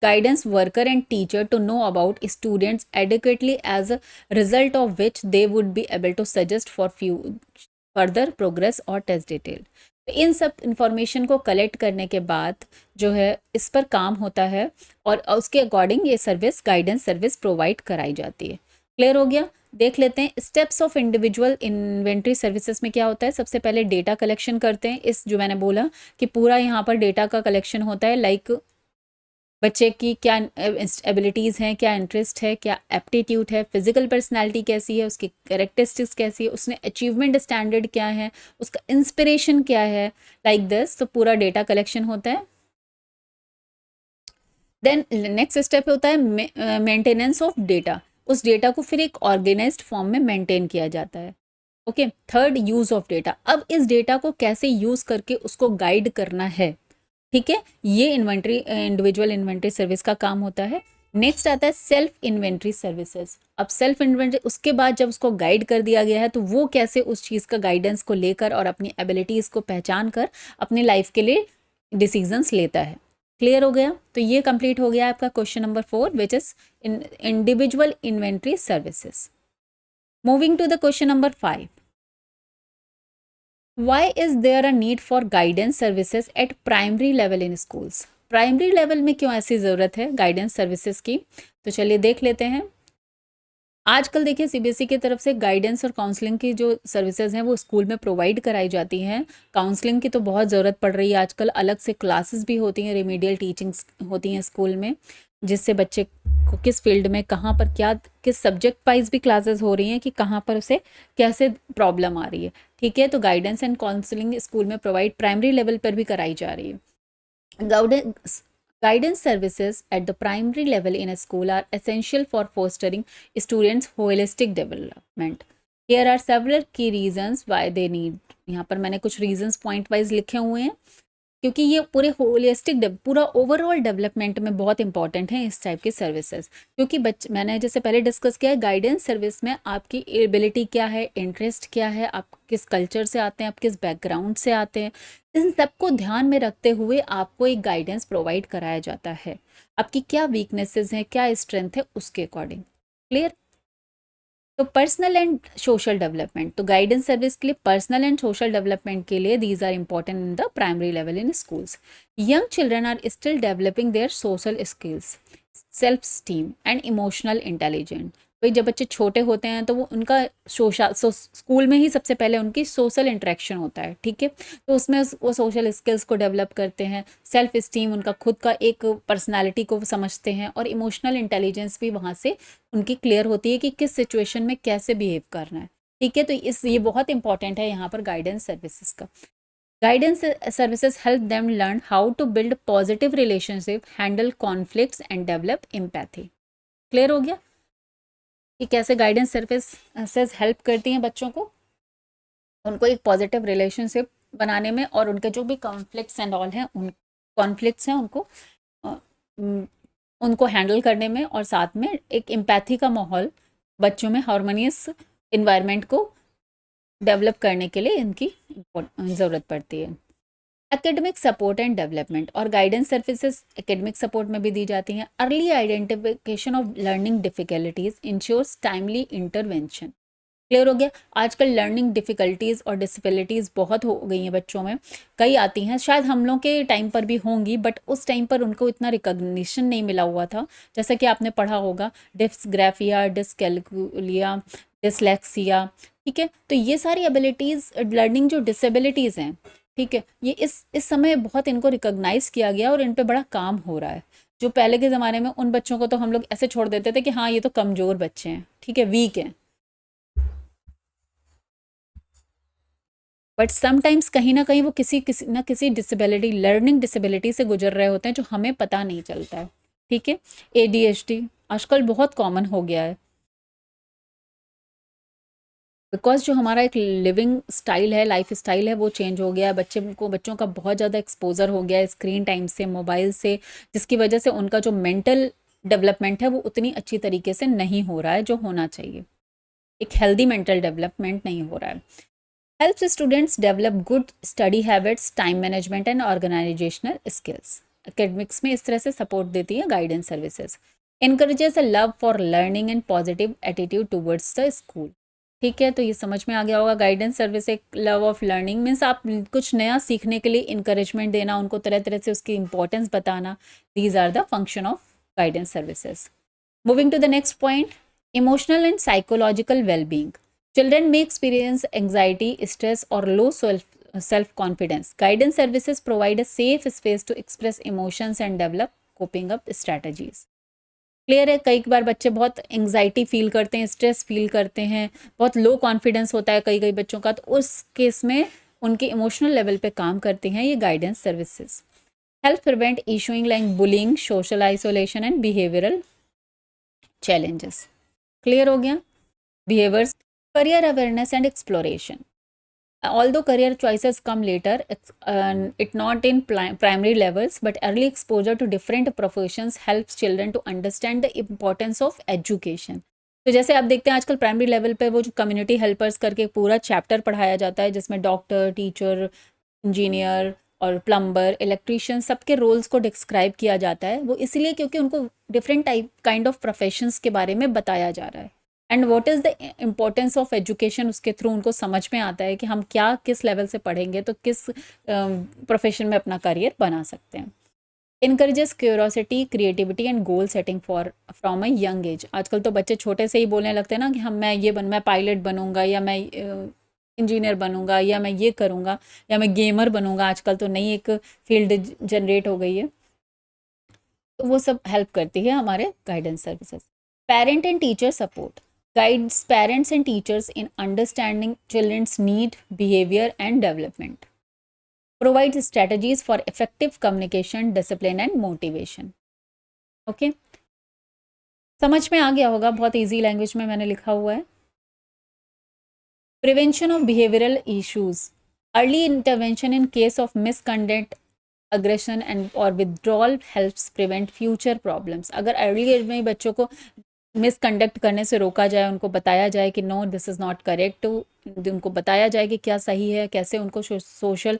guidance worker and teacher to know about students adequately as a result of which they would be able to suggest for further progress or test detail। तो इन सब इंफॉर्मेशन को collect करने के बाद जो है इस पर काम होता है और उसके अकॉर्डिंग ये सर्विस गाइडेंस सर्विस प्रोवाइड कराई जाती है। क्लियर हो गया? देख लेते हैं steps of individual inventory services में क्या होता है। सबसे पहले डेटा कलेक्शन करते हैं। इस जो मैंने बोला कि पूरा यहाँ पर डेटा का कलेक्शन होता है, लाइक बच्चे की क्या एबिलिटीज़ हैं, क्या इंटरेस्ट है, क्या एप्टीट्यूड है, फिजिकल पर्सनालिटी कैसी है, उसकी कैरेक्टरिस्टिक्स कैसी है, उसने अचीवमेंट स्टैंडर्ड क्या है, उसका इंस्पिरेशन क्या है, लाइक दिस। तो पूरा डेटा कलेक्शन होता है। देन नेक्स्ट स्टेप होता है मेंटेनेंस ऑफ डेटा। उस डेटा को फिर एक ऑर्गेनाइज्ड फॉर्म में मेंटेन किया जाता है। Okay, third use of data. अब इस डेटा को कैसे यूज़ करके उसको गाइड करना है, ठीक है, ये इंडिविजुअल इन्वेंट्री सर्विस का काम होता है। नेक्स्ट आता है सेल्फ इन्वेंट्री सर्विसेज। अब सेल्फ इन्वेंट्री उसके बाद जब उसको गाइड कर दिया गया है तो वो कैसे उस चीज़ का गाइडेंस को लेकर और अपनी एबिलिटीज़ को पहचान कर अपनी लाइफ के लिए डिसीजंस लेता है। क्लियर हो गया? तो ये कंप्लीट हो गया आपका question number 4 which is individual inventory services. Moving to the question number 5। Why is there a need for guidance services at primary level in schools? Primary level में क्यों ऐसी ज़रूरत है गाइडेंस सर्विसेज की? तो चलिए देख लेते हैं। आजकल देखिए सीबीएसई की तरफ से गाइडेंस और काउंसलिंग की जो सर्विसेज हैं वो स्कूल में प्रोवाइड कराई जाती हैं। काउंसलिंग की तो बहुत ज़रूरत पड़ रही है आजकल, अलग से क्लासेस भी होती हैं, रेमेडियल टीचिंग्स होती हैं स्कूल में, जिससे बच्चे को किस फील्ड में कहाँ पर क्या, किस सब्जेक्ट वाइज भी क्लासेस हो रही हैं कि कहाँ पर उसे कैसे प्रॉब्लम आ रही है। ठीक है, तो गाइडेंस एंड काउंसलिंग स्कूल में प्रोवाइड प्राइमरी लेवल पर भी कराई जा रही है। Guidance services at the primary level in a school are essential for fostering students' holistic development. Here are several key reasons why they need. यहाँ पर मैंने कुछ reasons point wise लिखे हुए हैं, क्योंकि ये पूरे होलिस्टिक पूरा ओवरऑल डेवलपमेंट में बहुत इंपॉर्टेंट है इस टाइप की सर्विसेज। क्योंकि मैंने जैसे पहले डिस्कस किया है, गाइडेंस सर्विस में आपकी एबिलिटी क्या है, इंटरेस्ट क्या है, आप किस कल्चर से आते हैं, आप किस बैकग्राउंड से आते हैं, इन सबको ध्यान में रखते हुए आपको एक गाइडेंस प्रोवाइड कराया जाता है। आपकी क्या वीकनेसेस हैं, क्या स्ट्रेंथ है, उसके अकॉर्डिंग। क्लियर? तो पर्सनल एंड सोशल डेवलपमेंट, तो गाइडेंस सर्विस के लिए, पर्सनल एंड सोशल डेवलपमेंट के लिए these are important in the primary level in schools. Young children are still developing their social skills, self esteem and emotional intelligent. भाई जब बच्चे छोटे होते हैं तो वो उनका स्कूल में ही सबसे पहले उनकी सोशल इंटरेक्शन होता है। ठीक है, तो उसमें वो सोशल स्किल्स को डेवलप करते हैं, सेल्फ स्टीम, उनका खुद का एक पर्सनालिटी को समझते हैं, और इमोशनल इंटेलिजेंस भी वहाँ से उनकी क्लियर होती है कि किस सिचुएशन में कैसे बिहेव करना है। ठीक है, तो ये बहुत इंपॉर्टेंट है यहाँ पर गाइडेंस सर्विसेज का। Guidance services help them learn how to build positive relationship, handle conflicts and develop empathy. Clear हो गया कि कैसे गाइडेंस सर्विसेज हेल्प करती हैं बच्चों को उनको एक पॉजिटिव रिलेशनशिप बनाने में, और उनके जो भी कॉन्फ्लिक्ट्स एंड ऑल हैं, उन कॉन्फ्लिक्ट्स हैं उनको हैंडल करने में, और साथ में एक एम्पैथी का माहौल बच्चों में, हार्मोनियस इन्वायरमेंट को डेवलप करने के लिए इनकी ज़रूरत पड़ती है। एकेडमिक सपोर्ट एंड डेवलपमेंट, और गाइडेंस सर्विसेज एकेडमिक सपोर्ट में भी दी जाती हैं। Early identification of learning difficulties ensures timely intervention. Clear हो गया? आजकल लर्निंग डिफ़िकल्टीज़ और डिसेबिलिटीज़ बहुत हो गई हैं बच्चों में, कई आती हैं, शायद हम लोग के टाइम पर भी होंगी, बट उस टाइम पर उनको इतना रिकॉग्निशन नहीं मिला हुआ था। जैसा कि आपने पढ़ा होगा, डिस्ग्राफिया, डिसकैलकुलिया, डिसलेक्सिया। ठीक है, तो ये सारी एबिलिटीज़, लर्निंग जो डिसेबिलिटीज़ हैं, ठीक है, ये इस समय बहुत इनको रिकॉग्नाइज़ किया गया और इन पे बड़ा काम हो रहा है। जो पहले के ज़माने में उन बच्चों को तो हम लोग ऐसे छोड़ देते थे कि हाँ ये तो कमज़ोर बच्चे हैं, ठीक है, वीक हैं, बट समटाइम्स कहीं ना कहीं वो किसी ना किसी डिसेबिलिटी, लर्निंग डिसेबिलिटी से गुजर रहे होते हैं जो हमें पता नहीं चलता है। ठीक है, एडीएचडी आजकल बहुत कॉमन हो गया है, बिकॉज जो हमारा एक लिविंग स्टाइल है, लाइफ स्टाइल है, वो चेंज हो गया है। बच्चों का बहुत ज़्यादा एक्सपोजर हो गया है स्क्रीन टाइम से, मोबाइल से, जिसकी वजह से उनका जो मेंटल डेवलपमेंट है वो उतनी अच्छी तरीके से नहीं हो रहा है जो होना चाहिए। एक हेल्दी मेंटल डेवलपमेंट नहीं हो रहा है। Helps students develop good study habits, time management and organizational skills. Academics में इस तरह से सपोर्ट देती है guidance services. Encourages a love for learning and positive attitude towards the school. ठीक है, तो ये समझ में आ गया होगा। गाइडेंस सर्विस एक लव ऑफ लर्निंग मीन्स आप कुछ नया सीखने के लिए इंकरेजमेंट देना, उनको तरह तरह से उसकी इंपॉर्टेंस बताना। These are the function of guidance services. Moving to the next point, emotional and psychological well-being. Children may experience anxiety, stress, or low self-confidence. Guidance services provide a safe space to express emotions and develop coping up strategies. Clear है? कई बार बच्चे बहुत anxiety feel करते हैं, stress feel करते हैं, बहुत low confidence होता है कई बच्चों का, तो उस केस में उनके इमोशनल लेवल पे काम करती हैं ये guidance services. Help prevent issuing like bullying, social isolation and behavioural challenges. Clear हो गया? Behaviours, career awareness and exploration. Although career choices come later, it not in primary levels, but early exposure to different professions helps children to understand the importance of education. तो जैसे आप देखते हैं आजकल primary level पे वो जो community helpers करके पूरा चैप्टर पढ़ाया जाता है, जिसमें डॉक्टर, टीचर, इंजीनियर और प्लम्बर, इलेक्ट्रीशियन, सबके रोल्स को डिस्क्राइब किया जाता है। वो इसलिए क्योंकि उनको डिफरेंट काइंड ऑफ प्रोफेशंस के बारे में बताया जा रहा है, and what is the importance of education, उसके थ्रू उनको समझ में आता है कि हम क्या किस लेवल से पढ़ेंगे तो किस प्रोफेशन में अपना करियर बना सकते हैं। Encourages curiosity, creativity and goal setting for from a young age. आजकल तो बच्चे छोटे से ही बोलने लगते हैं ना कि हम मैं पायलट बनूंगा, या मैं इंजीनियर बनूंगा, या मैं ये करूंगा, या मैं गेमर बनूंगा। आजकल तो नई एक फील्ड जनरेट हो गई है, तो वो सब हेल्प करती है हमारे guidance services. Parent and teacher support guides parents and teachers in understanding children's need, behavior, and development. Provides strategies for effective communication, discipline, and motivation. Okay? समझ में आ गया होगा, बहुत इजी लैंग्वेज में मैंने लिखा हुआ है। Prevention of behavioural issues, early intervention in case of misconduct, aggression and और withdrawal helps prevent future problems. अगर अर्ली एज में ही बच्चों को मिसकंडक्ट करने से रोका जाए, उनको बताया जाए कि no this is not correct, उनको बताया जाए कि क्या सही है, कैसे उनको सोशल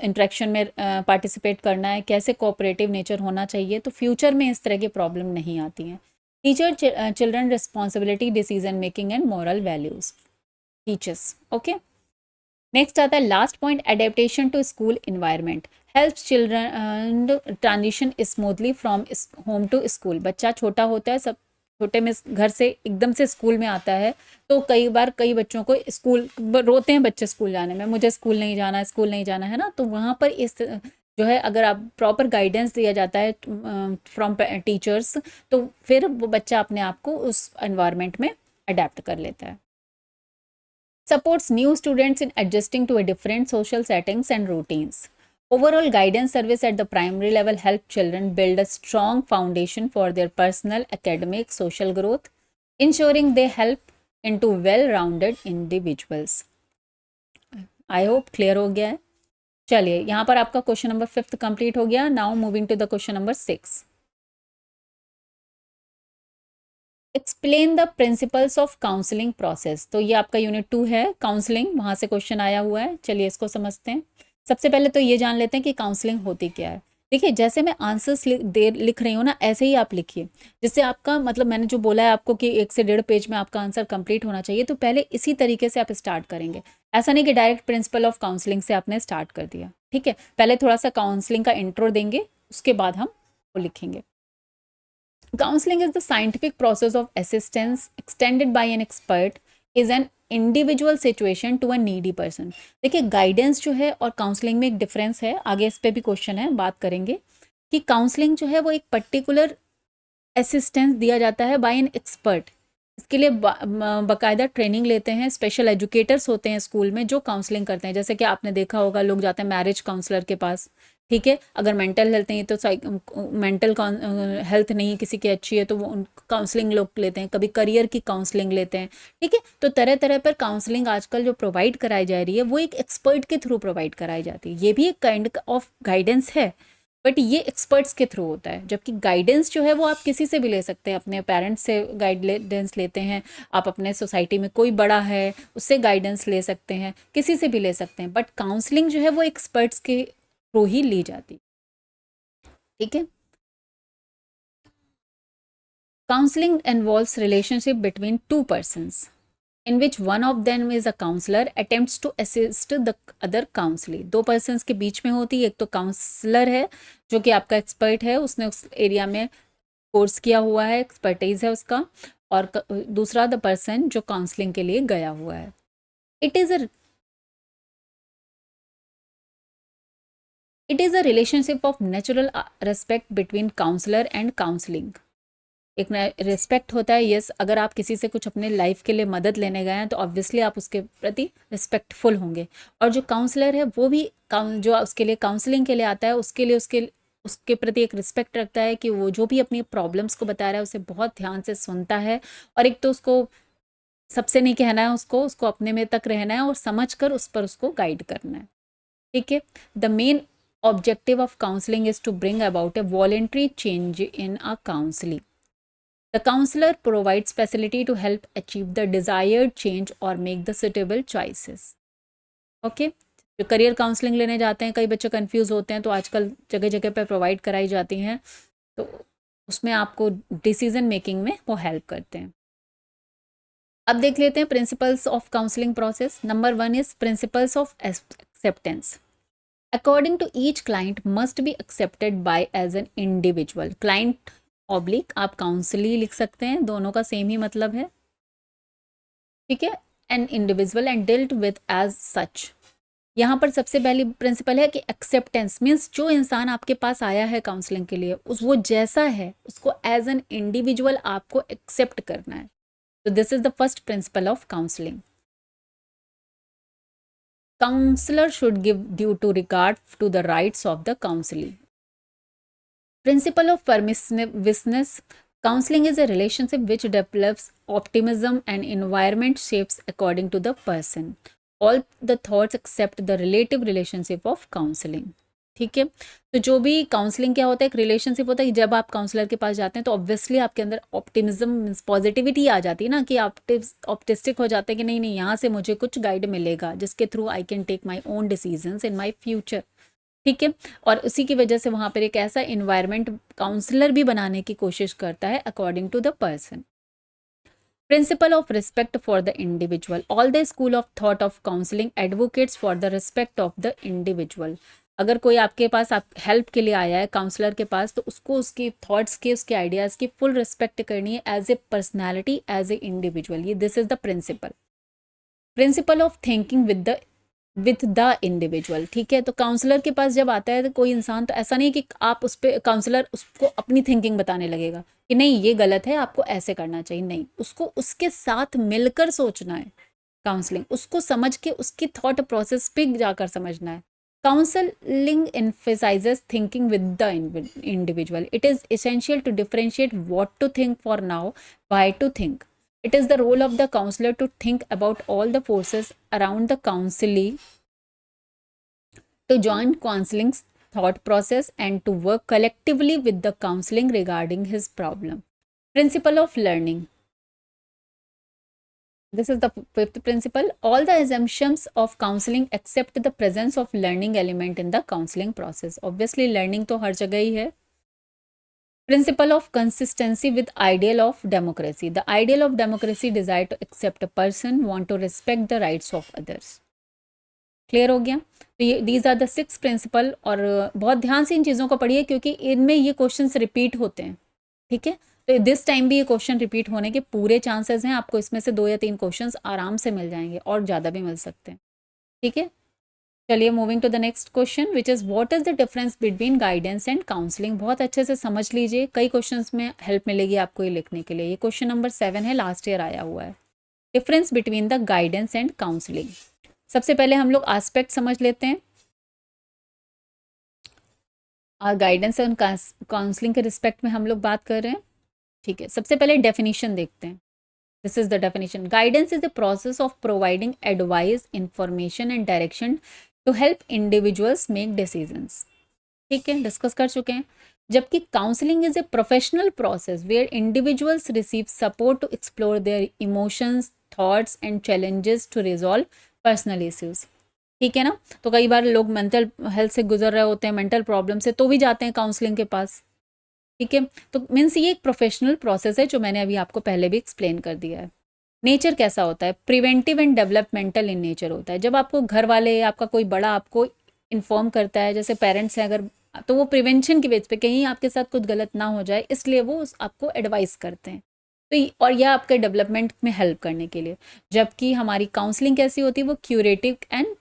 इंट्रैक्शन में पार्टिसिपेट करना है, कैसे कोऑपरेटिव नेचर होना चाहिए, तो फ्यूचर में इस तरह की प्रॉब्लम नहीं आती हैं। Teacher children responsibility, decision making and moral values teachers. Okay, next आता है last point, adaptation to school environment helps children transition smoothly from home to school. बच्चा छोटा होता है, सब छोटे में घर से एकदम से स्कूल में आता है, तो कई बार कई बच्चों को स्कूल रोते हैं बच्चे स्कूल जाने में, मुझे स्कूल नहीं जाना, स्कूल नहीं जाना है ना। तो वहाँ पर इस जो है अगर आप प्रॉपर गाइडेंस दिया जाता है फ्रॉम टीचर्स, तो फिर वो बच्चा अपने आप को उस एनवायरनमेंट में अडेप्ट कर लेता है। Supports new students in adjusting to a different social settings and routines. Overall guidance service at the primary level help children build a strong foundation for their personal, academic, social growth, ensuring they help into well-rounded individuals. I hope clear हो गया है। चलिए यहाँ पर आपका question number 5 complete हो गया। Now moving to the question number 6। Explain the principles of counselling process. तो ये आपका यूनिट 2 है, काउंसलिंग, वहाँ से क्वेश्चन आया हुआ है। चलिए इसको समझते हैं। सबसे पहले तो ये जान लेते हैं कि काउंसलिंग होती क्या है। देखिए, जैसे मैं आंसर्स लिख रही हूँ ना, ऐसे ही आप लिखिए, जिससे आपका मतलब मैंने जो बोला है आपको कि 1 से 1.5 पेज में आपका आंसर कंप्लीट होना चाहिए, तो पहले इसी तरीके से आप स्टार्ट करेंगे। ऐसा नहीं कि डायरेक्ट प्रिंसिपल ऑफ काउंसलिंग से आपने स्टार्ट कर दिया, ठीक है। पहले थोड़ा सा काउंसलिंग का इंट्रो देंगे, उसके बाद हम वो लिखेंगे। Counseling is the scientific process of assistance extended by an expert is an individual situation to a needy person। देखिए, गाइडेंस जो है और काउंसलिंग में एक डिफरेंस है, आगे इस पे भी क्वेश्चन है, बात करेंगे कि काउंसलिंग जो है वो एक पर्टिकुलर असिस्टेंस दिया जाता है बाय एन एक्सपर्ट। इसके लिए बाकायदा ट्रेनिंग लेते हैं, स्पेशल एजुकेटर्स होते हैं स्कूल में जो काउंसलिंग करते हैं। जैसे कि आपने देखा होगा, लोग जाते हैं मैरिज काउंसलर के पास, ठीक है। अगर मेंटल हेल्थ नहीं तो मेंटल हेल्थ नहीं किसी की अच्छी है तो वो काउंसलिंग लोग लेते हैं, कभी करियर की काउंसलिंग लेते हैं, ठीक है। तो तरह तरह पर काउंसलिंग आजकल जो प्रोवाइड कराई जा रही है वो एक एक्सपर्ट के थ्रू प्रोवाइड कराई जाती है। ये भी एक काइंड ऑफ गाइडेंस है, बट ये एक्सपर्ट्स के थ्रू होता है। जबकि गाइडेंस जो है वो आप किसी से भी ले सकते हैं, अपने पेरेंट्स से गाइडेंस लेते हैं, आप अपने सोसाइटी में कोई बड़ा है उससे गाइडेंस ले सकते हैं, किसी से भी ले सकते हैं, बट काउंसलिंग जो है वो एक्सपर्ट्स के थ्रू ही ली जाती, ठीक है। Counselling involves relationship between two persons in which one of them is a counselor attempts to assist the other counselee। दो पर्सन्स के बीच में होती है, एक तो काउंसलर है जो कि आपका एक्सपर्ट है, उसने उस एरिया में कोर्स किया हुआ है, एक्सपर्टीज है उसका, और दूसरा द पर्सन जो काउंसलिंग के लिए गया हुआ है। It is a relationship of natural respect between counsellor and counselling. एक रिस्पेक्ट होता है, यस। अगर आप किसी से कुछ अपने लाइफ के लिए मदद लेने गए हैं तो ऑब्वियसली आप उसके प्रति रिस्पेक्टफुल होंगे। और जो काउंसलर है वो भी जो उसके लिए काउंसलिंग के लिए आता है उसके लिए उसके प्रति एक रिस्पेक्ट रखता है कि वो जो भी अपनी प्रॉब्लम्स को बता रहा है उसे बहुत ध्यान से सुनता है, और एक तो उसको सबसे नहीं कहना है, उसको उसको अपने में तक रहना है और समझ कर उस पर उसको गाइड करना है, ठीक है। The main objective of counselling is to bring about a voluntary change in a counselling. The counselor provides facility to help achieve the desired change or make the suitable choices. Okay? जो career counselling लेने जाते हैं, कई बच्चे confuse होते हैं, तो आजकल जगह जगह पर प्रोवाइड कराई जाती हैं, तो उसमें आपको डिसीजन मेकिंग में वो हेल्प करते हैं। अब देख लेते हैं principles of counselling process. Number 1 is principles of acceptance. According to each client must be accepted by as an individual. Client oblique आप काउंसली लिख सकते हैं, दोनों का सेम ही मतलब है, ठीक है। An individual and dealt with as such. यहाँ पर सबसे पहली प्रिंसिपल है कि एक्सेप्टेंस मीन्स जो इंसान आपके पास आया है काउंसलिंग के लिए उस वो जैसा है उसको एज एन इंडिविजुअल आपको एक्सेप्ट करना है। तो this is the first principle of counselling. Counsellor should give due to regard to the rights of the counselee. Principle of permissiveness. Counseling is a relationship which develops optimism and environment shapes according to the person. All the thoughts accept the relative relationship of counseling. ठीक है, तो जो भी counselling क्या होता है, एक relationship होता है। जब आप काउंसलर के पास जाते हैं तो ऑब्वियसली आपके अंदर ऑप्टिमिज्म पॉजिटिविटी आ जाती है ना, कि आप ऑप्टिस्टिक हो जाते हैं कि नहीं नहीं यहाँ से मुझे कुछ गाइड मिलेगा जिसके through I can take my own decisions in my future, ठीक है। और उसी की वजह से वहाँ पर एक ऐसा इन्वायरमेंट काउंसलर भी बनाने की कोशिश करता है according to the person. Principle of respect for the individual. All the school of thought of counselling advocates for the respect of the individual. अगर कोई आपके पास आप हेल्प के लिए आया है काउंसलर के पास, तो उसको उसके थॉट्स के, उसके आइडियाज़ की फुल रिस्पेक्ट करनी है as a personality, as an individual. ये this is the principle. Principle of thinking with the individual, ठीक है। तो काउंसलर के पास जब आता है तो कोई इंसान, तो ऐसा नहीं कि आप उस पर काउंसलर उसको अपनी थिंकिंग बताने लगेगा कि नहीं ये गलत है आपको ऐसे करना चाहिए, नहीं, उसको उसके साथ मिलकर सोचना है काउंसलिंग, उसको समझ के उसकी थॉट प्रोसेस पे जाकर समझना है। Counselling emphasizes thinking with the individual. It is essential to differentiate what to think for now, why to think. It is the role of the counselor to think about all the forces around the counselee, to join counseling's thought process and to work collectively with the counseling regarding his problem. Principle of learning. This is the fifth principle. All the assumptions of counseling accept the presence of learning element in the counseling process. Obviously learning तो हर जगह ही है. Principle of consistency with ideal of democracy. The ideal of democracy desire to accept a person, want to respect the rights of others. Clear हो गया? तो ये these are the 6 principal, और बहुत ध्यान से इन चीज़ों को पढ़िए क्योंकि इनमें ये क्वेश्चंस रिपीट होते हैं, ठीक है। तो दिस टाइम भी ये क्वेश्चन रिपीट होने के पूरे चांसेस हैं। आपको इसमें से 2 या 3 क्वेश्चंस आराम से मिल जाएंगे और ज़्यादा भी मिल सकते हैं, ठीक है। चलिए moving to the next question which is what is the difference between guidance and counselling. बहुत अच्छे से समझ लीजिए, कई क्वेश्चंस में हेल्प मिलेगी आपको ये लिखने के लिए। ये क्वेश्चन नंबर 7 है, लास्ट ईयर आया हुआ है। Difference between the guidance and counselling. सबसे पहले हम लोग एस्पेक्ट समझ लेते हैं और गाइडेंस एंड काउंसलिंग के रिस्पेक्ट में हम लोग बात कर रहे हैं, ठीक है। सबसे पहले डेफिनेशन देखते हैं। This is the definition. Guidance is the process of providing advice, information and direction to help individuals make decisions, ठीक है, डिस्कस कर चुके हैं। जबकि counselling is a professional process where individuals receive support to explore their emotions, thoughts and challenges to resolve personal issues, ठीक है ना। तो कई बार लोग मेंटल हेल्थ से गुजर रहे होते हैं, मेंटल प्रॉब्लम से, तो भी जाते हैं काउंसलिंग के पास, ठीक है। तो मीन्स ये एक प्रोफेशनल प्रोसेस है जो मैंने अभी आपको पहले भी एक्सप्लेन कर दिया है। नेचर कैसा होता है? Preventive and developmental in nature होता है। जब आपको घर वाले, आपका कोई बड़ा आपको इन्फॉर्म करता है, जैसे पेरेंट्स हैं अगर, तो वो प्रिवेंशन की बेस पे कहीं आपके साथ कुछ गलत ना हो जाए इसलिए वो आपको एडवाइस करते हैं, तो और यह आपके डेवलपमेंट में हेल्प करने के लिए। जबकि हमारी काउंसलिंग कैसी होती है? वो क्यूरेटिव एंड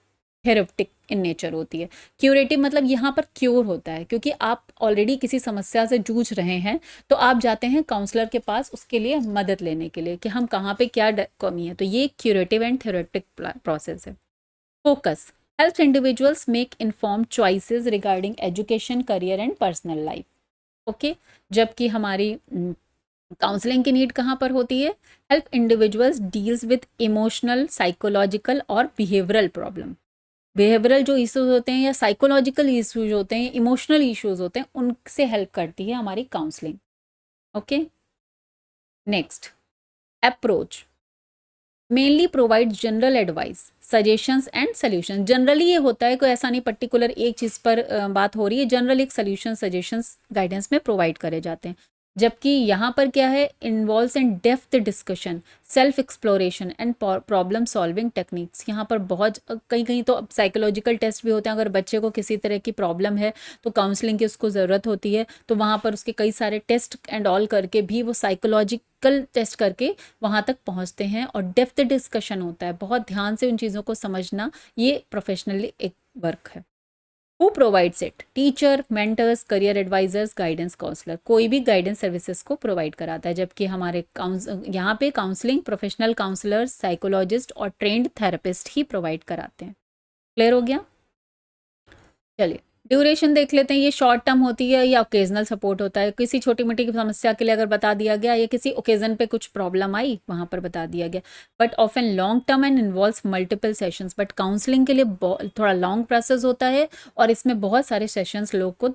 थेरेप्टिक इन नेचर होती है। क्यूरेटिव मतलब यहाँ पर क्योर होता है, क्योंकि आप ऑलरेडी किसी समस्या से जूझ रहे हैं तो आप जाते हैं काउंसलर के पास उसके लिए मदद लेने के लिए कि हम कहाँ पे क्या कमी है। तो ये क्यूरेटिव एंड थेरेप्टिक प्रोसेस है। Focus helps individuals make informed choices regarding education, career and personal life, okay. जबकि हमारी काउंसलिंग की नीड कहाँ पर होती है? Help individuals deals with emotional, psychological और बिहेवियरल प्रॉब्लम। बिहेवियरल जो इश्यूज होते हैं या साइकोलॉजिकल इश्यूज होते हैं, इमोशनल इश्यूज होते हैं, उनसे हेल्प करती है हमारी counselling, okay. Next, approach mainly provide general advice, suggestions and solution. Generally ये होता है, कोई ऐसा नहीं पर्टिकुलर एक चीज़ पर बात हो रही है, जनरल एक सॉल्यूशन, सजेशंस गाइडेंस में प्रोवाइड करे जाते हैं। जबकि यहाँ पर क्या है, involves in depth discussion, self exploration and problem solving techniques. यहाँ पर बहुत कहीं कहीं तो साइकोलॉजिकल टेस्ट भी होते हैं। अगर बच्चे को किसी तरह की प्रॉब्लम है तो काउंसलिंग की उसको ज़रूरत होती है, तो वहाँ पर उसके कई सारे टेस्ट एंड ऑल करके भी वो साइकोलॉजिकल टेस्ट करके वहाँ तक पहुँचते हैं, और डेप्थ डिस्कशन होता है, बहुत ध्यान से उन चीज़ों को समझना, ये प्रोफेशनली एक वर्क है। Who provides it? Teacher, mentors, career advisers, guidance counsellor. कोई भी गाइडेंस सर्विसेज को प्रोवाइड कराता है, जबकि हमारे यहाँ पे काउंसलिंग प्रोफेशनल काउंसलर, साइकोलॉजिस्ट और ट्रेंड थेरेपिस्ट ही प्रोवाइड कराते हैं। क्लियर हो गया? चलिए ड्यूरेशन देख लेते हैं। ये शॉर्ट टर्म होती है या ओकेजनल सपोर्ट होता है। किसी छोटी मोटी समस्या के लिए अगर बता दिया गया, या किसी ओकेजन पे कुछ प्रॉब्लम आई वहाँ पर बता दिया गया, but often long term and involves multiple sessions. But counselling के लिए थोड़ा लॉन्ग प्रोसेस होता है, और इसमें बहुत सारे सेशंस लोग को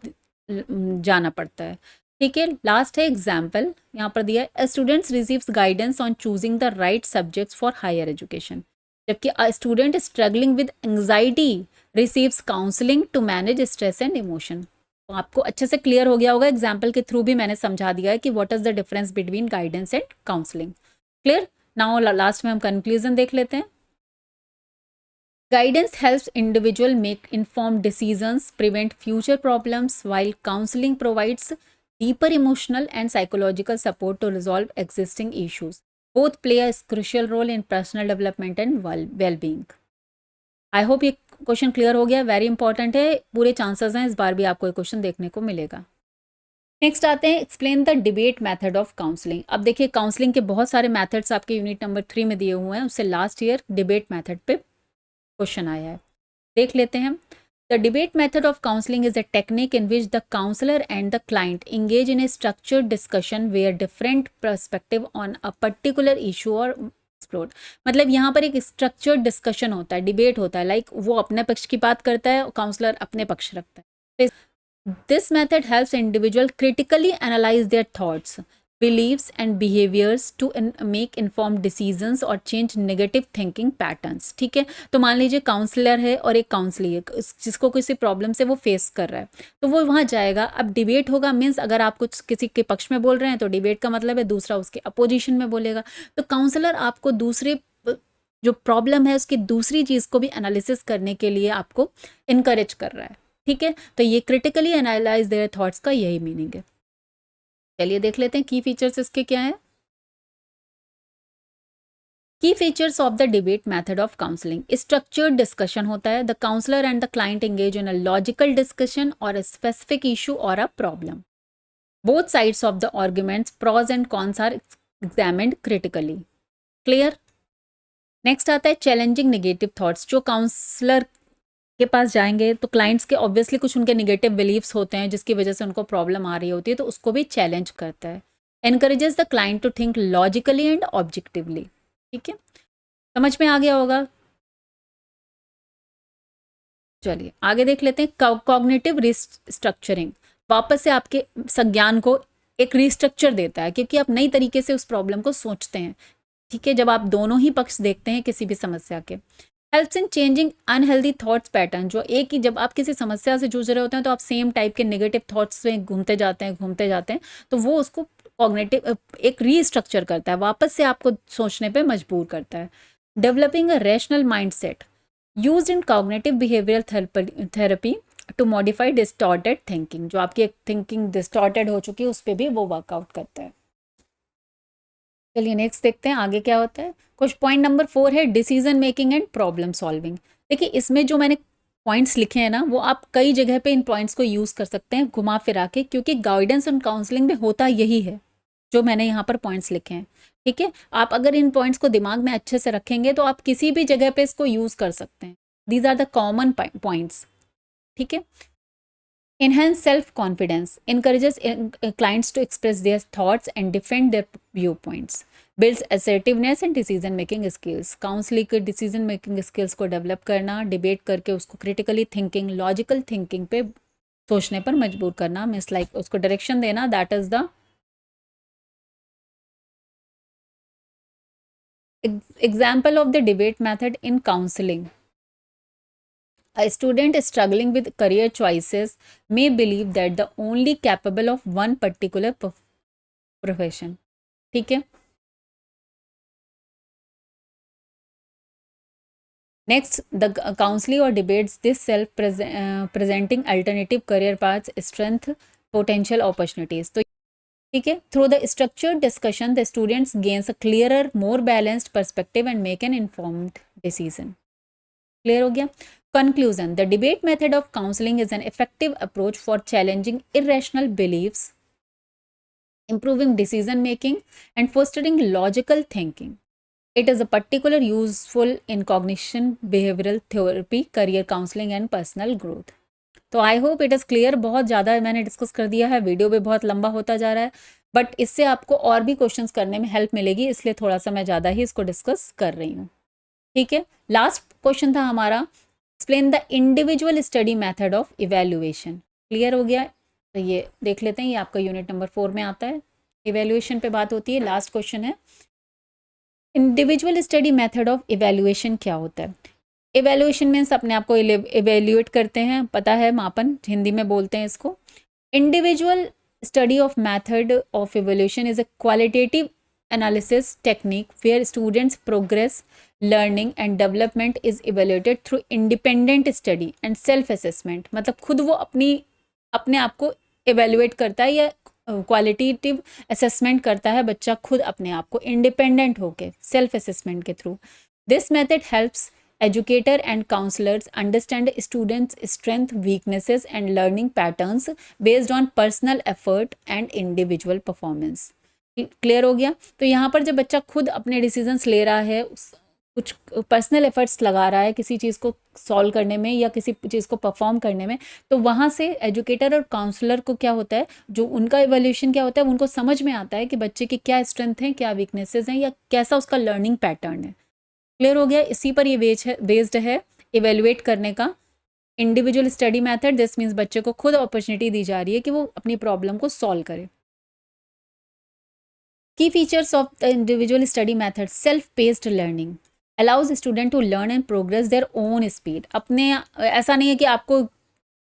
जाना पड़ता है। ठीक है, लास्ट है एग्जाम्पल, यहाँ पर दिया है, students receives guidance on choosing the right subjects for higher education. जबकि a student struggling with anxiety receives counselling to manage stress and emotion. तो आपको अच्छे से क्लियर हो गया होगा, एग्जाम्पल के थ्रू भी मैंने समझा दिया है कि what is the difference between guidance and counselling. Clear? Now last में हम कंक्लूजन देख लेते हैं। Guidance helps individual make informed decisions, prevent future problems, while counseling provides deeper emotional and psychological support to resolve existing issues. Both play a crucial role in personal development and well-being. I hope ये question clear हो गया, very important है, पूरे chances हैं इस बार भी आपको ये क्वेश्चन देखने को मिलेगा। नेक्स्ट आते हैं, explain the debate method of counselling. अब देखिए काउंसलिंग के बहुत सारे मेथड्स आपके यूनिट नंबर 3 में दिए हुए हैं, उससे लास्ट ईयर डिबेट मेथड पे क्वेश्चन आया है, देख लेते हैं। The debate method of counselling is a technique in which the counsellor and the client engage in a structured discussion where different perspective on a particular issue are explored. मतलब यहाँ पर एक स्ट्रक्चर्ड डिस्कशन होता है, debate होता है, like वो अपने पक्ष की बात करता है और काउंसलर अपने पक्ष रखता है। This method helps individual critically analyse their thoughts, beliefs and behaviors to make informed decisions और change negative thinking patterns। ठीक है, तो मान लीजिए काउंसलर है और एक काउंसली है जिसको किसी प्रॉब्लम से वो फेस कर रहा है, तो वो वहाँ जाएगा। अब डिबेट होगा, मीन्स अगर आप कुछ किसी के पक्ष में बोल रहे हैं तो डिबेट का मतलब है दूसरा उसके अपोजिशन में बोलेगा। तो काउंसलर आपको दूसरे जो प्रॉब्लम है उसकी दूसरी चीज़ को भी एनालिसिस करने के लिए आपको इनकरेज कर रहा है। ठीक है, तो ये क्रिटिकली एनालाइज देयर थॉट्स का यही मीनिंग है। चलिए देख लेते हैं की फीचर्स इसके क्या है। Key features of the debate method of counselling, structured discussion होता है। The counsellor and the client engage in a logical discussion or a specific issue or a problem. Both sides of the arguments, pros and cons are examined critically. Clear? Next आता है challenging negative thoughts. जो counsellor के पास जाएंगे तो clients के obviously कुछ उनके नेगेटिव बिलीव्स होते हैं जिसकी वजह से उनको प्रॉब्लम आ रही होती है, तो उसको भी चैलेंज करता है। Encourages the client to think logically and objectively. ठीक है, समझ में आ गया होगा। चलिए आगे देख लेते हैं, कॉग्निटिव रिस्ट्रक्चरिंग। वापस से आपके संज्ञान को एक रिस्ट्रक्चर देता है, क्योंकि आप नई तरीके से उस प्रॉब्लम को सोचते हैं। ठीक है, जब आप दोनों ही पक्ष देखते हैं किसी भी समस्या के। Helps in changing unhealthy thoughts pattern. जो एक ही, जब आप किसी समस्या से जूझ रहे होते हैं तो आप सेम टाइप के नेगेटिव थॉट्स में घूमते जाते हैं, तो वो उसको कॉग्निटिव एक रीस्ट्रक्चर करता है, वापस से आपको सोचने पे मजबूर करता है। Developing a rational mindset used in cognitive behavioural therapy to modify distorted thinking. जो आपकी थिंकिंग डिस्टॉर्टेड हो चुकी है उस पर भी वो वर्कआउट करता है। चलिए नेक्स्ट देखते हैं आगे क्या होता है। कुछ पॉइंट नंबर 4 है decision making and problem solving. देखिए इसमें जो मैंने पॉइंट्स लिखे हैं ना, वो आप कई जगह पे इन पॉइंट्स को यूज़ कर सकते हैं घुमा फिरा के, क्योंकि गाइडेंस एंड काउंसलिंग में होता यही है जो मैंने यहाँ पर पॉइंट्स लिखे हैं। ठीक है, आप अगर इन पॉइंट्स को दिमाग में अच्छे से रखेंगे तो आप किसी भी जगह पे इसको यूज़ कर सकते हैं। These are the common points. ठीक है, enhance self-confidence, encourages clients to express their thoughts and defend their viewpoints, builds assertiveness and decision making skills। Counselling के डिसीजन मेकिंग स्किल्स को डेवलप करना, डिबेट करके उसको क्रिटिकली थिंकिंग, लॉजिकल थिंकिंग पे सोचने पर मजबूर करना, मीन्स लाइक उसको डायरेक्शन देना। That is the example of the debate method in counselling. A student struggling with career choices may believe that the only capable of one particular profession. ठीक है, next the counselling और debates this self presenting alternative career paths strength potential opportunities. तो ठीक है, through the structured discussion the students gains a clearer more balanced perspective and make an informed decision. Clear हो गया। Conclusion, the debate method of counselling is an effective approach for challenging irrational beliefs, improving decision making and fostering logical thinking. It is a particular useful in cognition, behavioral therapy, career counseling and personal growth. तो I hope it is clear. बहुत ज़्यादा मैंने discuss कर दिया है, video भी बहुत लंबा होता जा रहा है, बट इससे आपको और भी क्वेश्चंस करने में हेल्प मिलेगी, इसलिए थोड़ा सा मैं ज़्यादा ही इसको डिस्कस कर रही हूँ। ठीक है, लास्ट क्वेश्चन था हमारा, explain the individual study method of evaluation. Clear हो गया, तो ये देख लेते हैं, ये आपका यूनिट नंबर 4 में आता है, इवेल्युएशन पे बात होती है। लास्ट क्वेश्चन है, individual study method of evaluation क्या होता है। इवेल्युएशन मीन्स अपने आप को इवेल्युएट करते हैं, पता है, मापन हिंदी में बोलते हैं इसको। Individual study of method of evaluation is a qualitative analysis technique where students progress learning and development is evaluated through independent study and self assessment. मतलब खुद वो अपने आप को इवेल्युएट करता है या क्वालिटेटिव असेसमेंट करता है बच्चा खुद अपने आप को, इंडिपेंडेंट होके सेल्फ असेसमेंट के through. This method helps educator and counselors understand students strength weaknesses and learning patterns based on personal effort and individual performance। Clear हो गया। तो यहाँ पर जब बच्चा खुद अपने डिसीजंस ले रहा है, कुछ पर्सनल एफर्ट्स लगा रहा है किसी चीज़ को सॉल्व करने में या किसी चीज़ को परफॉर्म करने में, तो वहाँ से एजुकेटर और काउंसलर को क्या होता है, जो उनका इवैल्यूएशन क्या होता है, उनको समझ में आता है कि बच्चे की क्या स्ट्रेंथ है, क्या वीकनेसेस हैं, या कैसा उसका लर्निंग पैटर्न है। क्लियर हो गया। इसी पर ये बेस्ड है इवेल्युएट करने का individual study method. This means बच्चे को खुद अपॉर्चुनिटी दी जा रही है कि वो अपनी प्रॉब्लम को सॉल्व करे। की features of the individual study method, self paced learning allows student to learn and progress their own speed. अपने ऐसा नहीं है कि आपको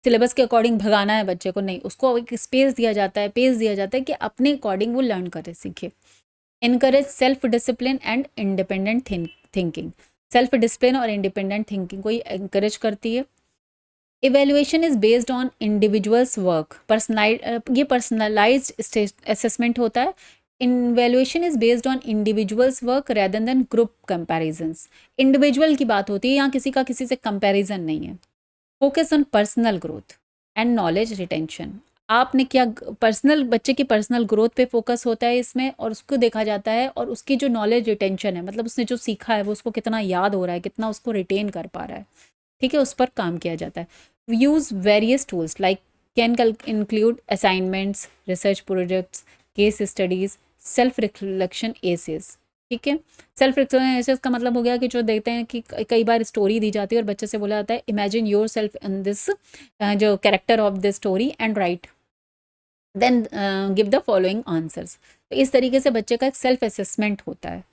सिलेबस के अकॉर्डिंग भगाना है बच्चे को, नहीं, उसको एक स्पेस दिया जाता है, पेस दिया जाता है कि अपने अकॉर्डिंग वो लर्न करे, सीखे। Encourage self discipline and independent thinking, self discipline और इंडिपेंडेंट थिंकिंग को इंकरेज करती है। Evaluation is based on individuals work, ये पर्सनलाइज्ड असेसमेंट होता है। Evaluation is based on individuals work rather than group comparisons. Individual की बात होती है, यहाँ किसी का किसी से कंपैरिजन नहीं है। Focus on personal growth and knowledge retention, आपने क्या पर्सनल, बच्चे की पर्सनल ग्रोथ पे फोकस होता है इसमें, और उसको देखा जाता है, और उसकी जो नॉलेज रिटेंशन है, मतलब उसने जो सीखा है वो उसको कितना याद हो रहा है, कितना उसको रिटेन कर पा रहा है, ठीक है, उस पर काम किया जाता है। Use various tools like can include assignments, research projects, case studies, self reflection essays. ठीक है, सेल्फ रिफ्लेक्शन एसेस का मतलब हो गया कि जो देखते हैं कि कई बार स्टोरी दी जाती है और बच्चे से बोला जाता है imagine yourself in this, जो character of this story and right then give the following answers. तो इस तरीके से बच्चे का एक सेल्फ असेसमेंट होता है।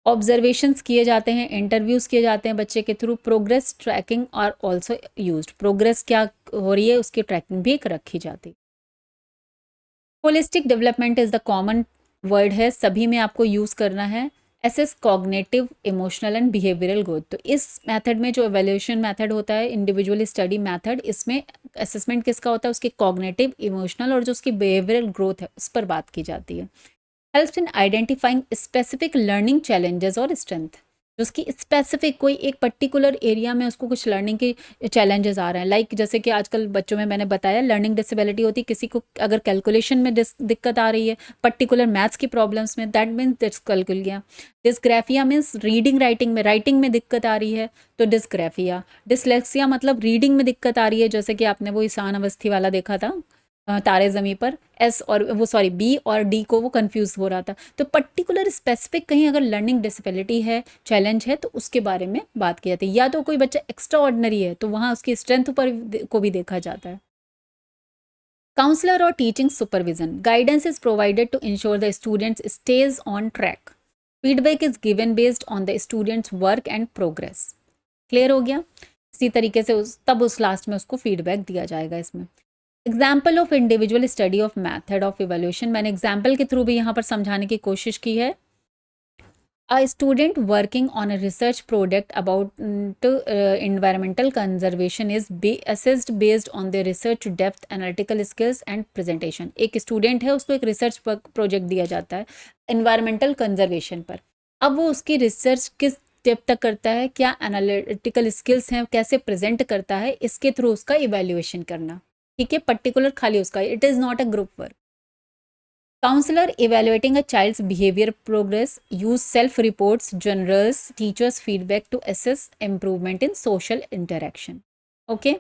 ऑब्जर्वेशंस किए जाते हैं, इंटरव्यूज़ किए जाते हैं बच्चे के through. Progress tracking are also used, progress क्या हो रही है उसकी ट्रैकिंग भी एक रखी जाती है। Holistic development is the common word है, सभी में आपको यूज़ करना है। Assess cognitive, emotional and behavioural growth. तो इस मेथड में जो एवेल्यूएशन मेथड होता है, इंडिविजुअल स्टडी मेथड, इसमें असेसमेंट किसका होता है, उसकी कॉग्निटिव, इमोशनल और जो उसकी बिहेवियरल ग्रोथ है उस पर बात की जाती है। Helps in identifying specific learning challenges और स्ट्रेंथ, जो उसकी स्पेसिफिक कोई एक पर्टिकुलर एरिया में उसको कुछ लर्निंग के चैलेंजेस आ रहे हैं। लाइक जैसे कि आजकल बच्चों में मैंने बताया लर्निंग डिसेबिलिटी होती है, किसी को अगर कैलकुलेशन में दिक्कत आ रही है, पर्टिकुलर मैथ्स की प्रॉब्लम्स में, that means dyscalculia. Dysgraphia means reading writing में दिक्कत आ रही है, तो डिस्ग्राफिया। डिसलेक्सिया मतलब रीडिंग में दिक्कत आ रही है, जैसे कि आपने वो ईशान अवस्थी वाला देखा था, तारे ज़मीं पर, एस और वो सॉरी बी और डी को वो कंफ्यूज हो रहा था। तो पर्टिकुलर स्पेसिफिक कहीं अगर लर्निंग डिसेबिलिटी है, चैलेंज है, तो उसके बारे में बात की जाती है। या तो कोई बच्चा एक्स्ट्रा ऑर्डिनरी है तो वहाँ उसकी स्ट्रेंथ पर को भी देखा जाता है। काउंसलर और teaching supervision, guidance is provided to ensure the students stage on track. Feedback is given based on the students work and progress. Clear हो गया। इसी तरीके से उस लास्ट में उसको फीडबैक दिया जाएगा। इसमें example of individual study of method of evaluation, मैंने एग्जाम्पल के थ्रू भी यहाँ पर समझाने की कोशिश की है. A student working on a research project about environmental conservation is assessed based on their research depth, analytical skills and presentation. एक स्टूडेंट है, उसको एक रिसर्च प्रोजेक्ट दिया जाता है एनवायरमेंटल कंजर्वेशन पर. अब वो उसकी रिसर्च किस डेप्थ तक करता है, क्या एनालिटिकल स्किल्स हैं, कैसे प्रेजेंट करता है, इसके थ्रू उसका इवेल्युएशन करना. ठीक है, पर्टिकुलर खाली उसका, it is not a group work. Counselor evaluating a child's behavior progress use self-reports, journals, teachers' feedback to assess improvement in social interaction. Okay.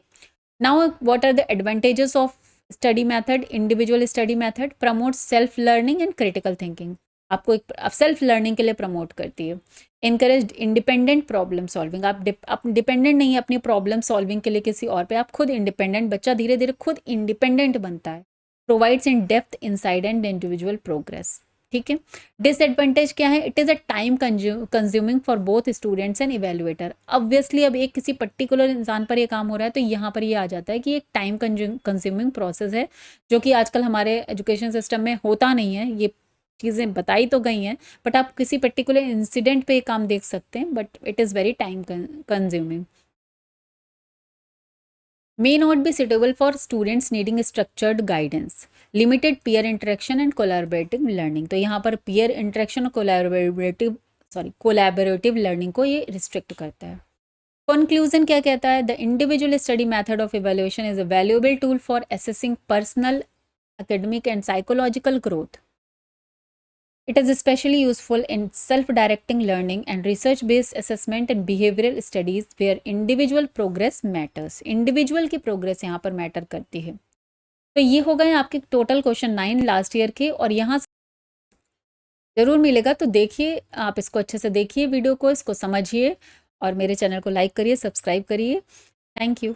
Now, what are the advantages of study method? Individual study method promotes self-learning and critical thinking. आपको एक self learning के लिए promote करती है. Encourage independent problem solving, आप dependent नहीं है अपनी प्रॉब्लम सॉल्विंग के लिए किसी और पे, आप खुद इंडिपेंडेंट, बच्चा धीरे धीरे खुद इंडिपेंडेंट बनता है. Provides in depth inside and individual progress. ठीक है. डिसएडवांटेज क्या है? It is a time consuming for both students and evaluator. Obviously अब एक किसी पर्टिकुलर इंसान पर ये काम हो रहा है तो यहाँ पर ये आ जाता है कि एक टाइम कंज्यूमिंग प्रोसेस है, जो कि आजकल हमारे एजुकेशन सिस्टम में होता नहीं है. ये चीज़ें बताई तो गई हैं, बट आप किसी पर्टिकुलर इंसिडेंट पे काम देख सकते हैं, but it is very time consuming. May not be suitable for students needing structured guidance, limited peer interaction and collaborative learning. तो यहाँ पर peer interaction और collaborative learning को ये restrict करता है. Conclusion क्या कहता है? The individual study method of evaluation is a valuable tool for assessing personal, academic and psychological growth. It is especially useful in self-directing learning and research-based assessment and behavioral studies where individual progress matters. Individual की progress यहाँ पर matter करती है. तो ये हो गए आपके टोटल क्वेश्चन 9 लास्ट ईयर के, और यहाँ ज़रूर मिलेगा, तो देखिए, आप इसको अच्छे से देखिए वीडियो को, इसको समझिए और मेरे चैनल को लाइक करिए, सब्सक्राइब करिए. Thank you.